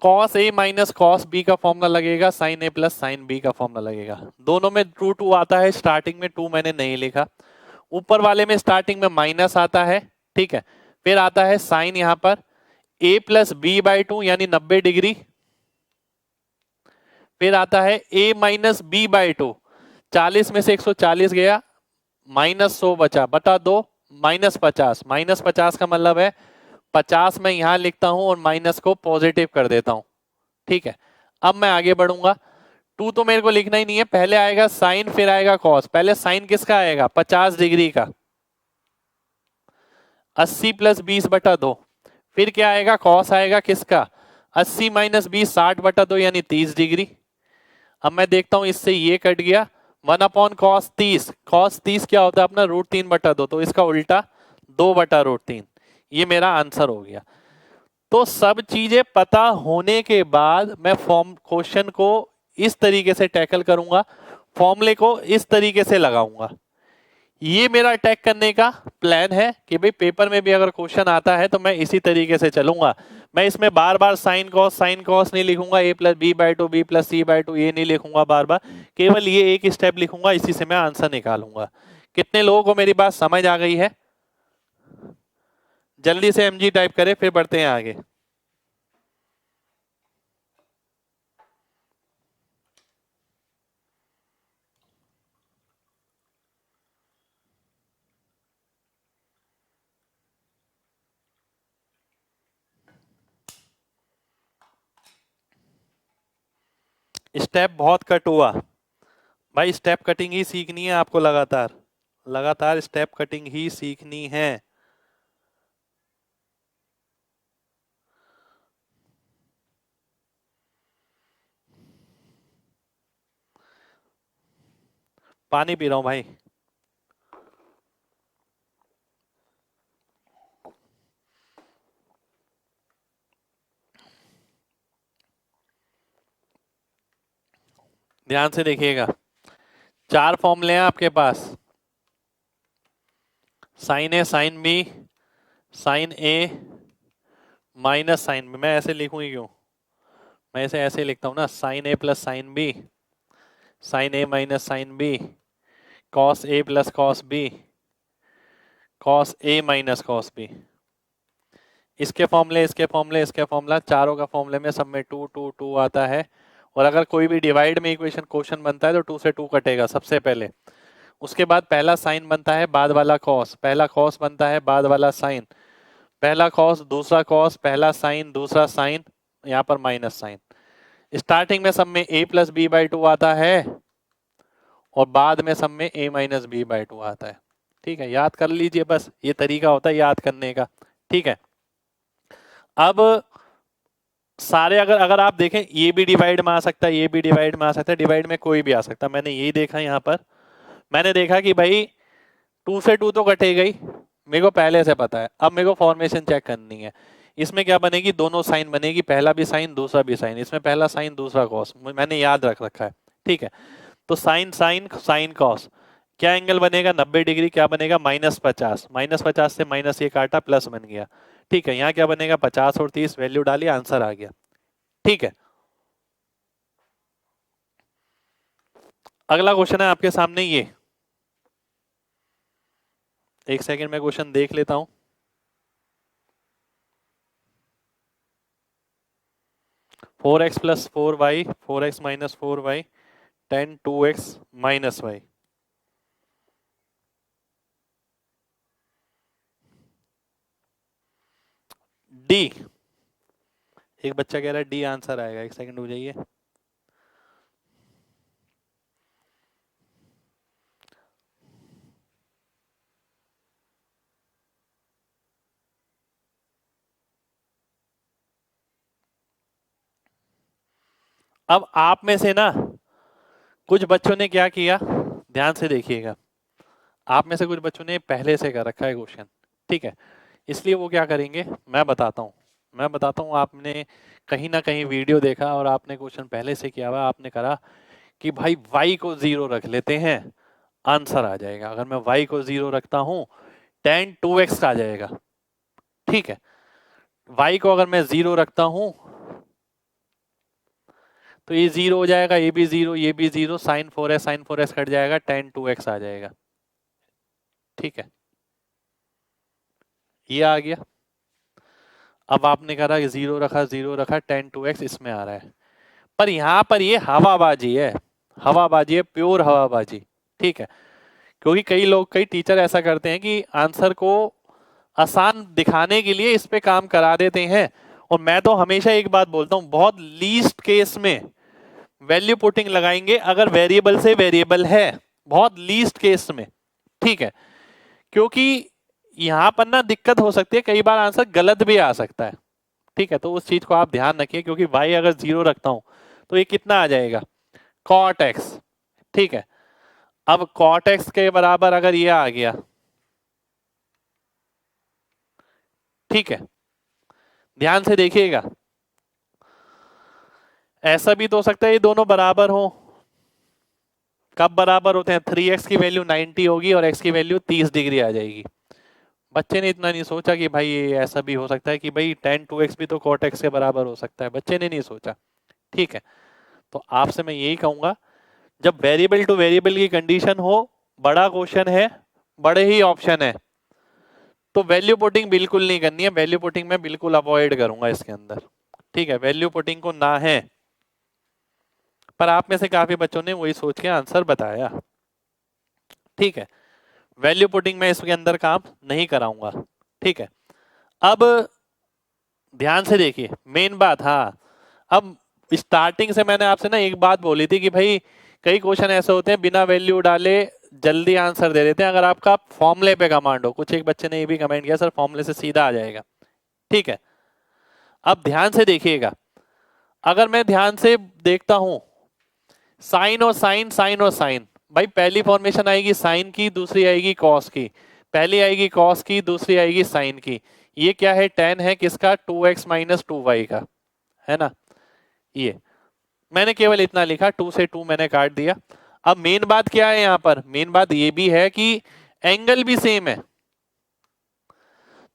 S1: Cos A minus cos B का फॉर्मूला लगेगा, साइन ए प्लस साइन बी का फॉर्मूला लगेगा। दोनों में टू टू आता है, स्टार्टिंग में टू मैंने नहीं लिखा। ऊपर वाले में स्टार्टिंग में माइनस आता है, ठीक है। फिर आता है साइन यहां पर a plus B by two यानी 90 डिग्री। फिर आता है a minus B by two, 40 में से 140 गया, -100 बचा, बटा 2, -50। -50 का मतलब है 50 मैं यहां लिखता हूं और माइनस को पॉजिटिव कर देता हूं, ठीक है। अब मैं आगे बढ़ूंगा, टू तो मेरे को लिखना ही नहीं है, पहले आएगा साइन फिर आएगा कॉस। पहले साइन किसका आएगा? 50 डिग्री का, 80 प्लस 20/2। फिर क्या आएगा? कॉस आएगा किसका? 80 माइनस 20, 60/2 यानी 30 डिग्री। अब मैं देखता हूं इससे ये कट गया, 1/cos 30। cos 30 क्या होता है अपना? √3/2, तो इसका उल्टा 2/√3। ये मेरा आंसर हो गया। तो सब चीजें पता होने के बाद मैं फॉर्म क्वेश्चन को इस तरीके से टैकल करूंगा, फॉर्मूले को इस तरीके से लगाऊंगा। ये मेरा अटैक करने का प्लान है कि भाई पेपर में भी अगर क्वेश्चन आता है तो मैं इसी तरीके से चलूंगा। मैं इसमें बार बार साइन कॉस नहीं लिखूंगा, a+b/2 b+c/2 ये नहीं लिखूंगा बार बार, केवल ये एक स्टेप लिखूंगा, इसी से मैं आंसर निकालूंगा। कितने लोगों को मेरी बात समझ आ गई है? जल्दी से एमजी टाइप करें, फिर बढ़ते हैं आगे। स्टेप बहुत कट हुआ भाई, स्टेप कटिंग ही सीखनी है आपको, लगातार लगातार स्टेप कटिंग ही सीखनी है। पानी पी रहा हूं भाई। ध्यान से देखिएगा, 4 फॉर्मूले हैं आपके पास, sign A sine B sign A minus sine B. मैं ऐसे लिखूंगी क्यों? मैं इसे ऐसे लिखता हूँ ना, sign A plus sine B, sign A minus sine B, cos A plus cos B, cos A minus cos B. इसके फॉर्मूले, इसके फॉर्मूले, इसके फॉर्मूला, चारों का फॉर्मूले में सब में 2 2 2 आता है। और अगर कोई भी डिवाइड में इक्वेशन क्वेश्चन बनता है तो 2 से 2 कटेगा सबसे पहले। उसके बाद पहला साइन बनता है, बाद वाला कॉस, पहला कॉस बनता है, बाद वाला साइन, पहला कॉस, दूसरा कॉस, पहला साइन, दूसरा साइन, यहाँ पर माइनस साइन। स्टार्टिंग में सब में a प्लस बी बाई 2 आता है और बाद में सब में a माइनस बी बाई 2 आता है। ठीक है, याद कर लीजिए, बस ये तरीका होता है याद करने का। ठीक है, अब सारे अगर अगर आप देखें, ये भी डिवाइड में आ सकता है, ये भी डिवाइड में आ सकता है, डिवाइड में कोई भी आ सकता है। मैंने यही देखा यहाँ पर, मैंने देखा कि भाई 2 से 2 तो कटेगा ही, मेरे को पहले से पता है। अब मेरे को फॉर्मेशन चेक करनी है। इसमें क्या बनेगी, दोनों साइन बनेगी, पहला भी साइन दूसरा भी साइन। इसमें पहला साइन दूसरा कॉस, मैंने याद रख रखा है। ठीक है, तो साइन साइन साइन कॉस, क्या एंगल बनेगा, 90 डिग्री। क्या बनेगा, -50, -50 से माइनस ये काटा, प्लस बन गया। ठीक है, यहाँ क्या बनेगा, 50 और 30, वैल्यू डाली, आंसर आ गया। ठीक है, अगला क्वेश्चन है आपके सामने ये। एक सेकंड में क्वेश्चन देख लेता हूं। 4x plus 4y, 4x minus 4y, 10 2x minus y। D, एक बच्चा कह रहा है डी आंसर आएगा, एक सेकंड हो जाइए। अब आप में से ना कुछ बच्चों ने क्या किया, ध्यान से देखिएगा। आप में से कुछ बच्चों ने पहले से कर रखा है क्वेश्चन। ठीक है, इसलिए वो क्या करेंगे, मैं बताता हूँ। आपने कहीं ना कहीं वीडियो देखा और आपने क्वेश्चन पहले से किया हुआ, आपने करा कि भाई y को 0 रख लेते हैं, आंसर आ जाएगा। अगर मैं y को 0 रखता हूँ, tan 2x आ जाएगा। ठीक है, y को अगर मैं 0 रखता हूँ तो ये 0 हो जाएगा, ये भी 0, ये भी 0, साइन 4s कट जाएगा, tan 2x आ जाएगा। ठीक है, ये आ गया। अब आपने करा 0 रखा, 0 रखा, tan 2x इसमें आ रहा है। पर यहां पर ये हवाबाजी है, हवाबाजी है, प्योर हवाबाजी। ठीक है, क्योंकि कई लोग, कई टीचर ऐसा करते हैं कि आंसर को आसान दिखाने के लिए इस पे काम करा देते हैं। और मैं तो हमेशा एक बात बोलता हूं, बहुत लीस्ट केस में वैल्यू पुटिंग लगाएंगे अगर वेरिएबल से वेरिएबल है, बहुत लीस्ट केस में। ठीक है, क्योंकि यहां पर ना दिक्कत हो सकती है, कई बार आंसर गलत भी आ सकता है। ठीक है, तो उस चीज को आप ध्यान रखिए, क्योंकि y अगर 0 रखता हूं तो ये कितना आ जाएगा, cot x। ठीक है, अब cot x के बराबर अगर ये आ गया, ठीक है, ध्यान से देखिएगा, ऐसा भी तो हो सकता है ये दोनों बराबर हो। कब बराबर होते हैं, 3x की वैल्यू 90 होगी और x की वैल्यू 30 डिग्री आ जाएगी। बच्चे ने इतना नहीं सोचा कि भाई ये ऐसा भी हो सकता है कि भाई tan 2x भी तो cot x के बराबर हो सकता है, बच्चे ने नहीं सोचा। ठीक है, तो आपसे मैं यही कहूंगा, जब वेरिएबल टू वेरिएबल की कंडीशन हो, बड़ा क्वेश्चन है, बड़े ही ऑप्शन है, तो वैल्यू पुटिंग बिल्कुल नहीं करनी है। वैल्यू पुटिंग मैं बिल्कुल अवॉइड करूंगा इसके अंदर। ठीक है, वैल्यू पुटिंग को ना है। पर आप में से काफी बच्चों ने वही सोच के आंसर बताया। ठीक है, वैल्यू पुटिंग में इसके अंदर काम नहीं कराऊंगा। ठीक है, अब ध्यान से देखिए मेन बात। हाँ, अब स्टार्टिंग से मैंने आपसे ना एक बात बोली थी कि भाई कई क्वेश्चन ऐसे होते हैं बिना वैल्यू डाले जल्दी आंसर दे देते हैं, अगर आपका फॉर्मूले पे कमांड हो। कुछ एक बच्चे ने ये भी कमेंट किया, सर फॉर्मूले से सीधा आ जाएगा। ठीक है, अब ध्यान से देखिएगा, अगर मैं ध्यान से देखता हूं, साइन और साइन, साइन और साइन, भाई पहली फॉर्मेशन आएगी साइन की, दूसरी आएगी कॉस की, पहली आएगी कॉस की, दूसरी आएगी साइन की। ये क्या है, tan है किसका, 2x माइनस 2y का, है ना। ये मैंने केवल इतना लिखा, 2 से 2 मैंने काट दिया। अब मेन बात क्या है यहाँ पर, मेन बात ये भी है कि एंगल भी सेम है,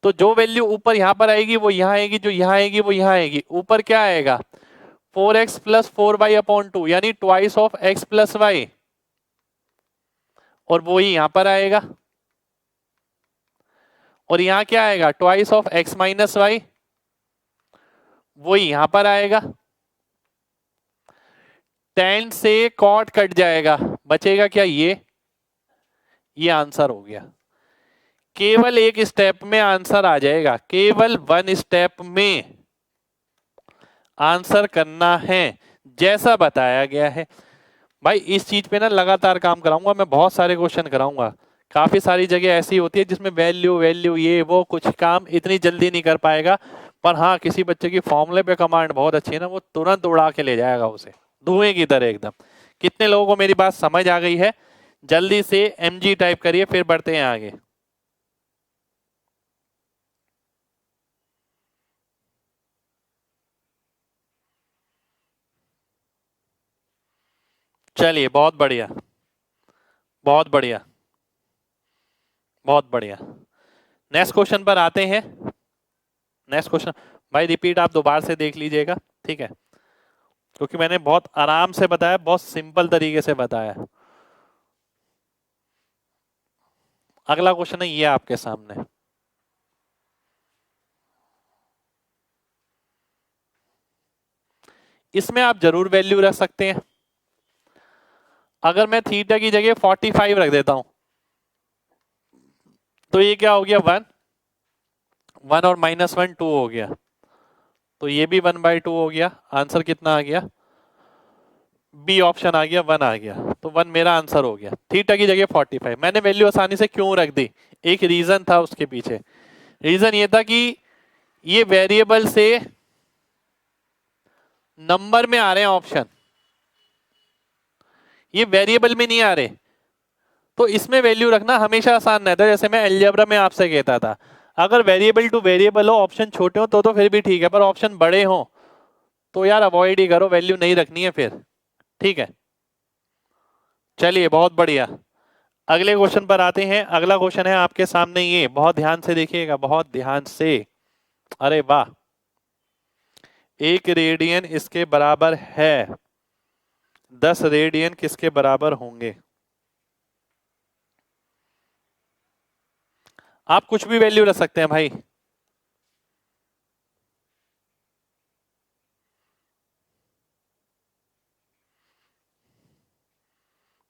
S1: तो जो वैल्यू ऊपर यहां पर आएगी वो यहां आएगी, जो यहां आएगी वो यहां आएगी। ऊपर क्या आएगा, 4x प्लस 4y अपॉन 2 यानी twice of x plus Y, और वो ही यहां पर आएगा। और यहां क्या आएगा, twice of x minus Y, वो ही यहां पर आएगा। tan से cot कट जाएगा, बचेगा क्या, ये आंसर हो गया। केवल एक स्टेप में आंसर आ जाएगा, केवल वन स्टेप में आंसर करना है जैसा बताया गया है। भाई इस चीज पे ना लगातार काम कराऊंगा मैं, बहुत सारे क्वेश्चन कराऊंगा। काफी सारी जगह ऐसी होती है जिसमें वैल्यू वैल्यू ये वो कुछ काम इतनी जल्दी नहीं कर पाएगा, पर हाँ किसी बच्चे की फॉर्मूले पे कमांड बहुत अच्छी है ना, वो तुरंत उड़ा के ले जाएगा उसे धुएं की तरह एकदम। कितने लोगों को मेरी बात समझ आ गई है? जल्दी से mg टाइप करिए, फिर बढ़ते हैं आगे। चलिए बहुत बढ़िया, बहुत बढ़िया, बहुत बढ़िया। नेक्स्ट क्वेश्चन पर आते हैं। नेक्स्ट क्वेश्चन भाई रिपीट आप दोबारा से देख लीजिएगा, ठीक है, क्योंकि मैंने बहुत आराम से बताया, बहुत सिंपल तरीके से बताया। अगला क्वेश्चन है ये आपके सामने। इसमें आप जरूर वैल्यू रख सकते हैं। अगर मैं थीटा की जगह 45 रख देता हूं तो ये क्या हो गया, 1 1 और -1 2 हो गया, तो ये भी 1/2 हो गया। आंसर कितना आ गया, बी ऑप्शन आ गया, 1 आ गया, तो 1 मेरा आंसर हो गया। थीटा की जगह 45 मैंने वैल्यू आसानी से क्यों रख दी, एक रीजन था उसके पीछे। रीजन ये था कि ये वेरिएबल से नंबर में आ रहे हैं ऑप्शन, ये वेरिएबल में नहीं आ रहे, तो इसमें वैल्यू रखना हमेशा आसान रहता है। जैसे मैं अलजेब्रा में आपसे कहता था, अगर वेरिएबल टू वेरिएबल हो, ऑप्शन छोटे हो तो फिर भी ठीक है, पर ऑप्शन बड़े हो तो यार अवॉइड ही करो, वैल्यू नहीं रखनी है फिर, ठीक है। चलिए बहुत बढ़िया, अगले क्वेश्चन पर आते हैं। अगला क्वेश्चन है आपके सामने, ये बहुत ध्यान से देखिएगा, बहुत ध्यान से। अरे वाह, 1 रेडियन इसके बराबर है, 10 रेडियन किसके बराबर होंगे? आप कुछ भी वैल्यू रख सकते हैं भाई।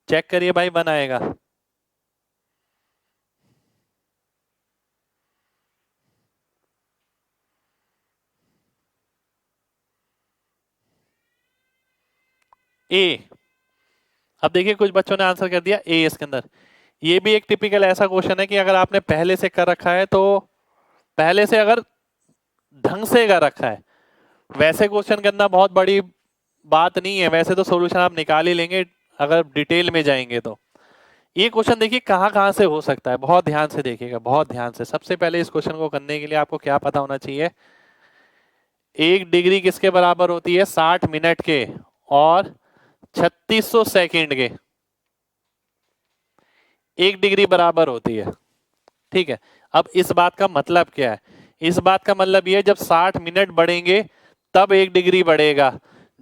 S1: चेक करिए भाई, 1 आएगा। ए, अब देखिए कुछ बच्चों ने आंसर कर दिया ए इसके अंदर। ये भी एक टिपिकल ऐसा क्वेश्चन है कि अगर आपने पहले से कर रखा है तो पहले से अगर ढंग से कर रखा है, वैसे क्वेश्चन करना बहुत बड़ी बात नहीं है, वैसे तो सॉल्यूशन आप निकाल ही लेंगे अगर डिटेल में जाएंगे तो। ये क्वेश्चन देखिए कहां कहां से हो सकता है, बहुत ध्यान से देखिएगा, बहुत ध्यान से। सबसे पहले इस क्वेश्चन को करने के लिए आपको क्या पता होना चाहिए, 1 डिग्री किसके बराबर होती है, 60 मिनट के और 3600 सेकंड के। 1 डिग्री बराबर होती है, ठीक है। अब इस बात का मतलब क्या है, इस बात का मतलब ये जब 60 मिनट बढ़ेंगे तब 1 डिग्री बढ़ेगा,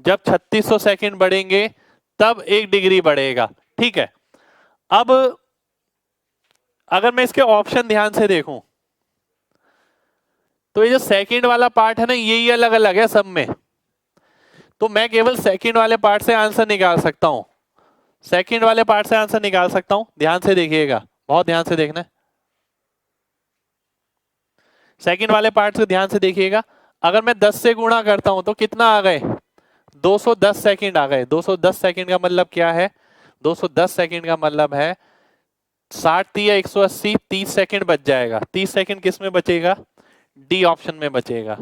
S1: जब 3600 सेकंड बढ़ेंगे तब 1 डिग्री बढ़ेगा, ठीक है। अब अगर मैं इसके ऑप्शन ध्यान से देखूं तो ये जो सेकंड वाला पार्ट है ना, यही अलग अलग है सब में, तो मैं केवल सेकंड वाले पार्ट से आंसर निकाल सकता हूं, सेकंड वाले पार्ट से आंसर निकाल सकता हूं। ध्यान से देखिएगा, बहुत ध्यान से देखना है, सेकंड वाले पार्ट से ध्यान से देखिएगा। अगर मैं 10 से गुणा करता हूं तो कितना आ गए, 210 सेकंड आ गए। 210 सेकंड का मतलब क्या है, 210 सेकंड का मतलब है 60 या 180, 30 सेकंड बच जाएगा। 30 सेकंड किस में बचेगा, डी ऑप्शन में बचेगा,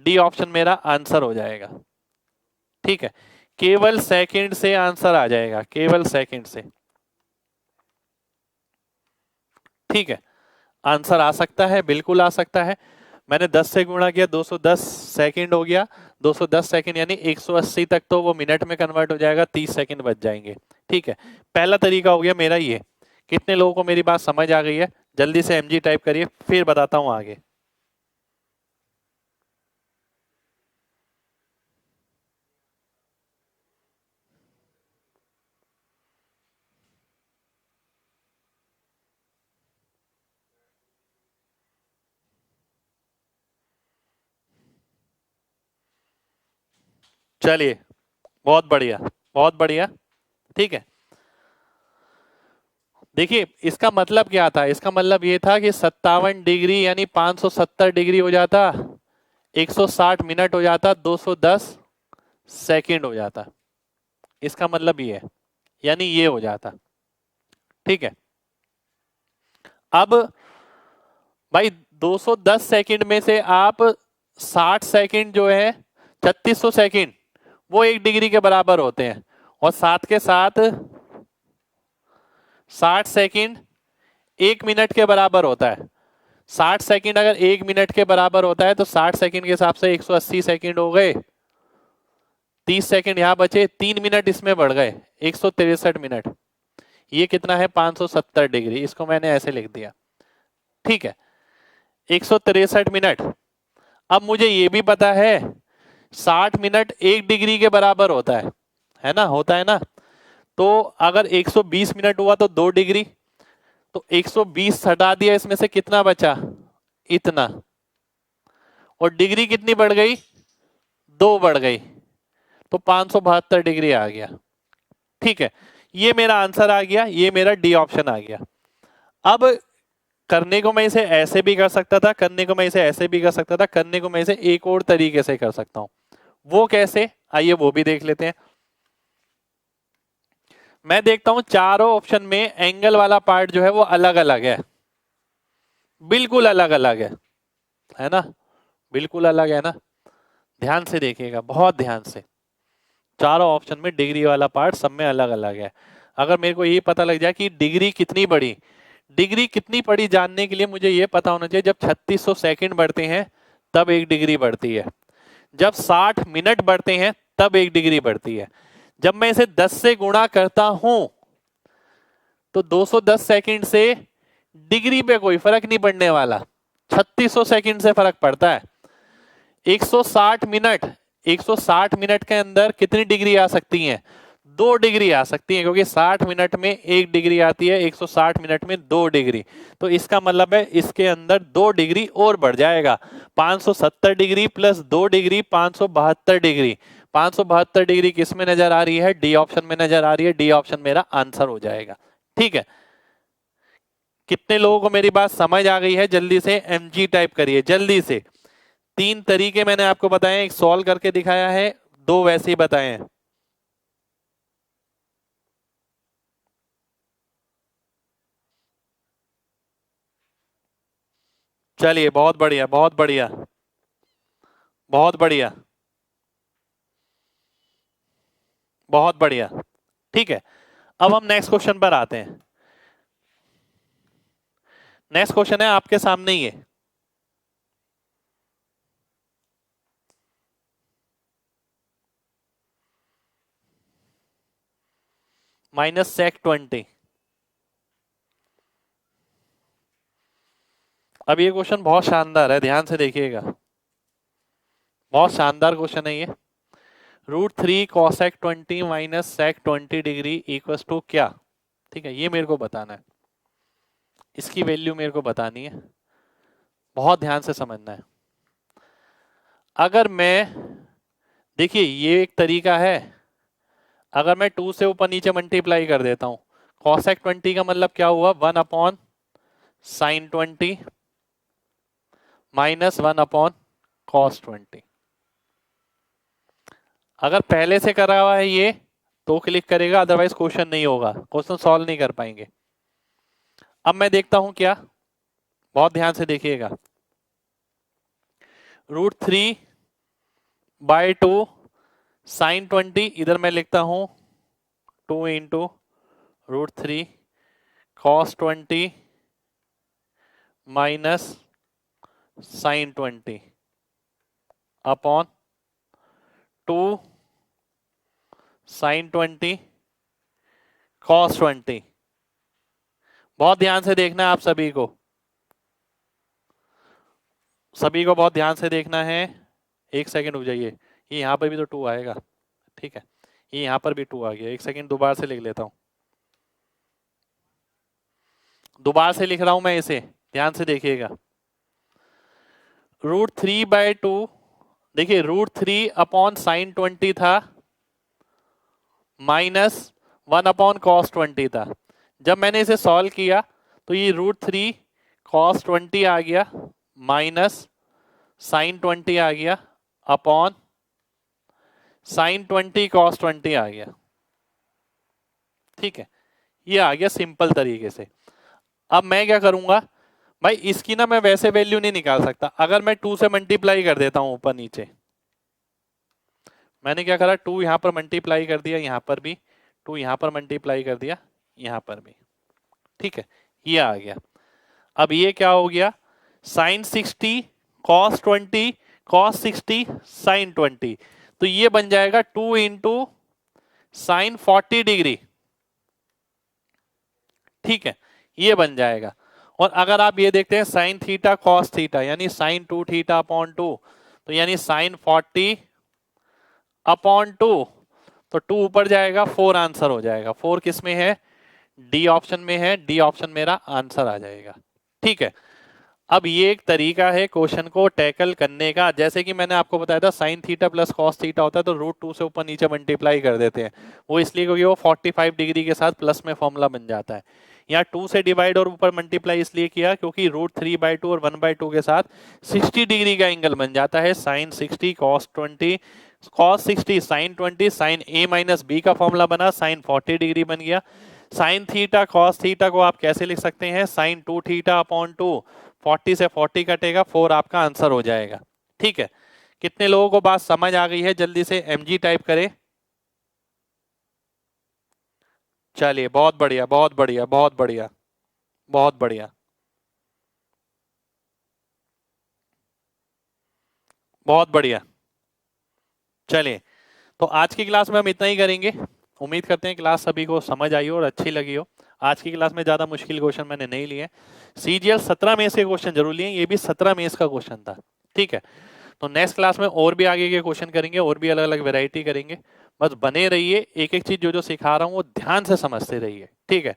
S1: डी ऑप्शन मेरा आंसर हो जाएगा, ठीक है। केवल सेकंड से आंसर आ जाएगा, केवल सेकंड से, ठीक है। आंसर आ सकता है, बिल्कुल आ सकता है। मैंने 10 से गुणा किया, 210 सेकंड हो गया, 210 सेकंड यानी 180 तक तो वो मिनट में कन्वर्ट हो जाएगा, 30 सेकंड बच जाएंगे, ठीक है। पहला तरीका हो गया मेरा ये। कितने लोगों को मेरी बात समझ आ गई है? जल्दी से mg टाइप करिए, फिर बताता हूं आगे। चलिए, बहुत बढ़िया, बहुत बढ़िया। ठीक है, देखिए इसका मतलब क्या था, इसका मतलब ये था कि 57 डिग्री यानी 570 डिग्री हो जाता, 160 मिनट हो जाता, 210 सेकंड हो जाता। इसका मतलब ये है, यानी ये हो जाता। ठीक है, अब भाई 210 सेकंड में से आप 60 सेकंड जो है, 3600 सेकंड, वो 1 डिग्री के बराबर होते हैं। और साथ के साथ 60 सेकंड 1 मिनट के बराबर होता है। 60 सेकंड अगर 1 मिनट के बराबर होता है तो 60 सेकंड के हिसाब से 180 सेकंड हो गए। 30 सेकंड यहां बचे, 3 मिनट इसमें बढ़ गए, 163 मिनट। ये कितना है, 570 डिग्री। इसको मैंने ऐसे लिख दिया। ठीक है, 163 मिनट। अब मुझे ये भी पता है 60 मिनट 1 डिग्री के बराबर होता है ना, होता है ना। तो अगर 120 मिनट हुआ तो 2 डिग्री, तो 120 हटा दिया, इसमें से कितना बचा, इतना। और डिग्री कितनी बढ़ गई, 2 बढ़ गई, तो 572 डिग्री आ गया। ठीक है, ये मेरा आंसर आ गया, ये मेरा डी ऑप्शन आ गया। अब करने को मैं इसे ऐसे भी कर सकता था, करने को मैं इसे ऐसे भी कर सकता था, करने को मैं इसे एक और तरीके से कर सकता हूं। वो कैसे, आइए वो भी देख लेते हैं। मैं देखता हूं चारों ऑप्शन में एंगल वाला पार्ट जो है वो अलग अलग है, बिल्कुल अलग अलग है ना, बिल्कुल अलग है ना। ध्यान से देखिएगा, बहुत ध्यान से। चारों ऑप्शन में डिग्री वाला पार्ट सब में अलग अलग है। अगर मेरे को ये पता लग जाए कि डिग्री कितनी बढ़ी, डिग्री कितनी पड़ी जानने के लिए मुझे ये पता होना चाहिए, जब 3600 सेकंड बढ़ते हैं तब 1 डिग्री बढ़ती है, जब 60 मिनट बढ़ते हैं तब 1 डिग्री बढ़ती है। जब मैं इसे 10 से गुणा करता हूं तो 210 सेकंड से डिग्री पे कोई फर्क नहीं पड़ने वाला, 3600 सेकंड से फर्क पड़ता है। 160 मिनट, 160 मिनट के अंदर कितनी डिग्री आ सकती है, 2 डिग्री आ सकती है, क्योंकि 60 मिनट में 1 डिग्री आती है, 160 मिनट में 2 डिग्री। तो इसका मतलब है इसके अंदर 2 डिग्री और बढ़ जाएगा। 570 degree plus 2 degree, 572 degree. 572 degree किस में नजर आ रही है, डी ऑप्शन में नजर आ रही है। डी ऑप्शन मेरा आंसर हो जाएगा। ठीक है, कितने लोगों को मेरी बात समझ आ गई है, जल्दी से एमजी टाइप करिए जल्दी से। 3 तरीके मैंने आपको बताए, एक सॉल्व करके दिखाया है, 2 वैसे ही बताए हैं। चलिए, बहुत बढ़िया, बहुत बढ़िया, बहुत बढ़िया, बहुत बढ़िया। ठीक है, अब हम नेक्स्ट क्वेश्चन पर आते हैं। नेक्स्ट क्वेश्चन है आपके सामने ही है। -sec 20। अब ये क्वेश्चन बहुत शानदार है, ध्यान से देखिएगा, बहुत शानदार क्वेश्चन है ये। √3 cosec 20 minus sec 20 degree equal to क्या। ठीक है, ये मेरे को बताना है, इसकी वैल्यू मेरे को बतानी है, बहुत ध्यान से समझना है। अगर मैं, देखिए ये एक तरीका है, अगर मैं 2 से ऊपर नीचे मल्टीप्लाई कर देता हूं, cosec 20 का मतलब क्या हुआ, 1/sin 20 माइनस 1/cos 20। अगर पहले से करा हुआ है ये तो क्लिक करेगा, अदरवाइज क्वेश्चन नहीं होगा, क्वेश्चन सॉल्व नहीं कर पाएंगे। अब मैं देखता हूं क्या, बहुत ध्यान से देखिएगा। √3/2 sin 20, इधर मैं लिखता हूं 2 into √3 cos 20 minus sin 20 upon 2 sin 20 cos 20। बहुत ध्यान से देखना है आप सभी को, सभी को बहुत ध्यान से देखना है। एक सेकंड रुक जाइए, ये यहां पर भी तो 2 आएगा। ठीक है, ये यहां पर भी 2 आ गया, एक सेकंड दोबारा से लिख लेता हूं, दोबारा से लिख रहा हूं मैं इसे, ध्यान से देखिएगा। √3/2, देखिए √3/sin20 था -1/cos20 था। जब मैंने इसे सॉल्व किया तो ये √3 cos20 आ गया -sin20 आ गया अपॉन sin20 cos20 आ गया। ठीक है, ये आ गया सिंपल तरीके से। अब मैं क्या करूंगा भाई, इसकी ना मैं वैसे वैल्यू नहीं निकाल सकता। अगर मैं 2 से मल्टीप्लाई कर देता हूं ऊपर नीचे, मैंने क्या करा 2 यहां पर मल्टीप्लाई कर दिया, यहां पर भी 2 यहां पर मल्टीप्लाई कर दिया, यहां पर भी। ठीक है, ये आ गया। अब ये क्या हो गया, sin60 cos20 cos60 sin20, तो ये बन जाएगा 2 इंटू sin40 डिग्री। ठीक है, ये बन जाएगा। और अगर आप ये देखते हैं sin थीटा cos थीटा यानी sin2 थीटा/2, तो यानी sin40/2, तो 2 ऊपर जाएगा 4 आंसर हो जाएगा। 4 किस में है, डी ऑप्शन में है, डी ऑप्शन मेरा आंसर आ जाएगा। ठीक है, अब ये एक तरीका है क्वेश्चन को टैकल करने का। जैसे कि मैंने आपको बताया था sin theta plus cos theta होता है तो √2 से ऊपर नीचे मल्टीप्लाई कर देते हैं, वो इसलिए क्योंकि वो 45 डिग्री के साथ प्लस में फॉर्मूला बन जाता है। यहाँ 2 से डिवाइड और ऊपर मल्टीप्लाई इसलिए किया क्योंकि √3/2 और 1/2 के साथ 60 डिग्री का एंगल बन जाता है। sin60 cos20 cos60 sin20 sin a minus B का फॉर्मूला बना, sin40 डिग्री बन गया। sin थीटा cos थीटा को आप कैसे लिख सकते हैं, sin2 थीटा/2, 40 से 40 कटेगा, 4 आपका आंसर हो जाएगा। ठीक है, कितने लोगों को बात समझ आ गई है, जल्दी से mg टाइप करें। चलिए, बहुत बढ़िया बहुत बढ़िया बहुत बढ़िया बहुत बढ़िया बहुत बढ़िया। चलिए, तो आज की क्लास में हम इतना ही करेंगे। उम्मीद करते हैं क्लास सभी को समझ आई हो और अच्छी लगी हो। आज की क्लास में ज्यादा मुश्किल क्वेश्चन मैंने नहीं लिए। सीजीएल 17 में के क्वेश्चन जरूर लिए, ये भी 17 में का क्वेश्चन था। ठीक है, तो नेक्स्ट क्लास में और भी आगे के क्वेश्चन करेंगे, और भी अलग अलग वैरायटी करेंगे। बस बने रहिए, एक एक चीज जो जो सिखा रहा हूँ वो ध्यान से समझते रहिए। ठीक है,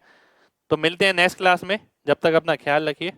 S1: तो मिलते हैं नेक्स्ट क्लास में, जब तक अपना ख्याल रखिए।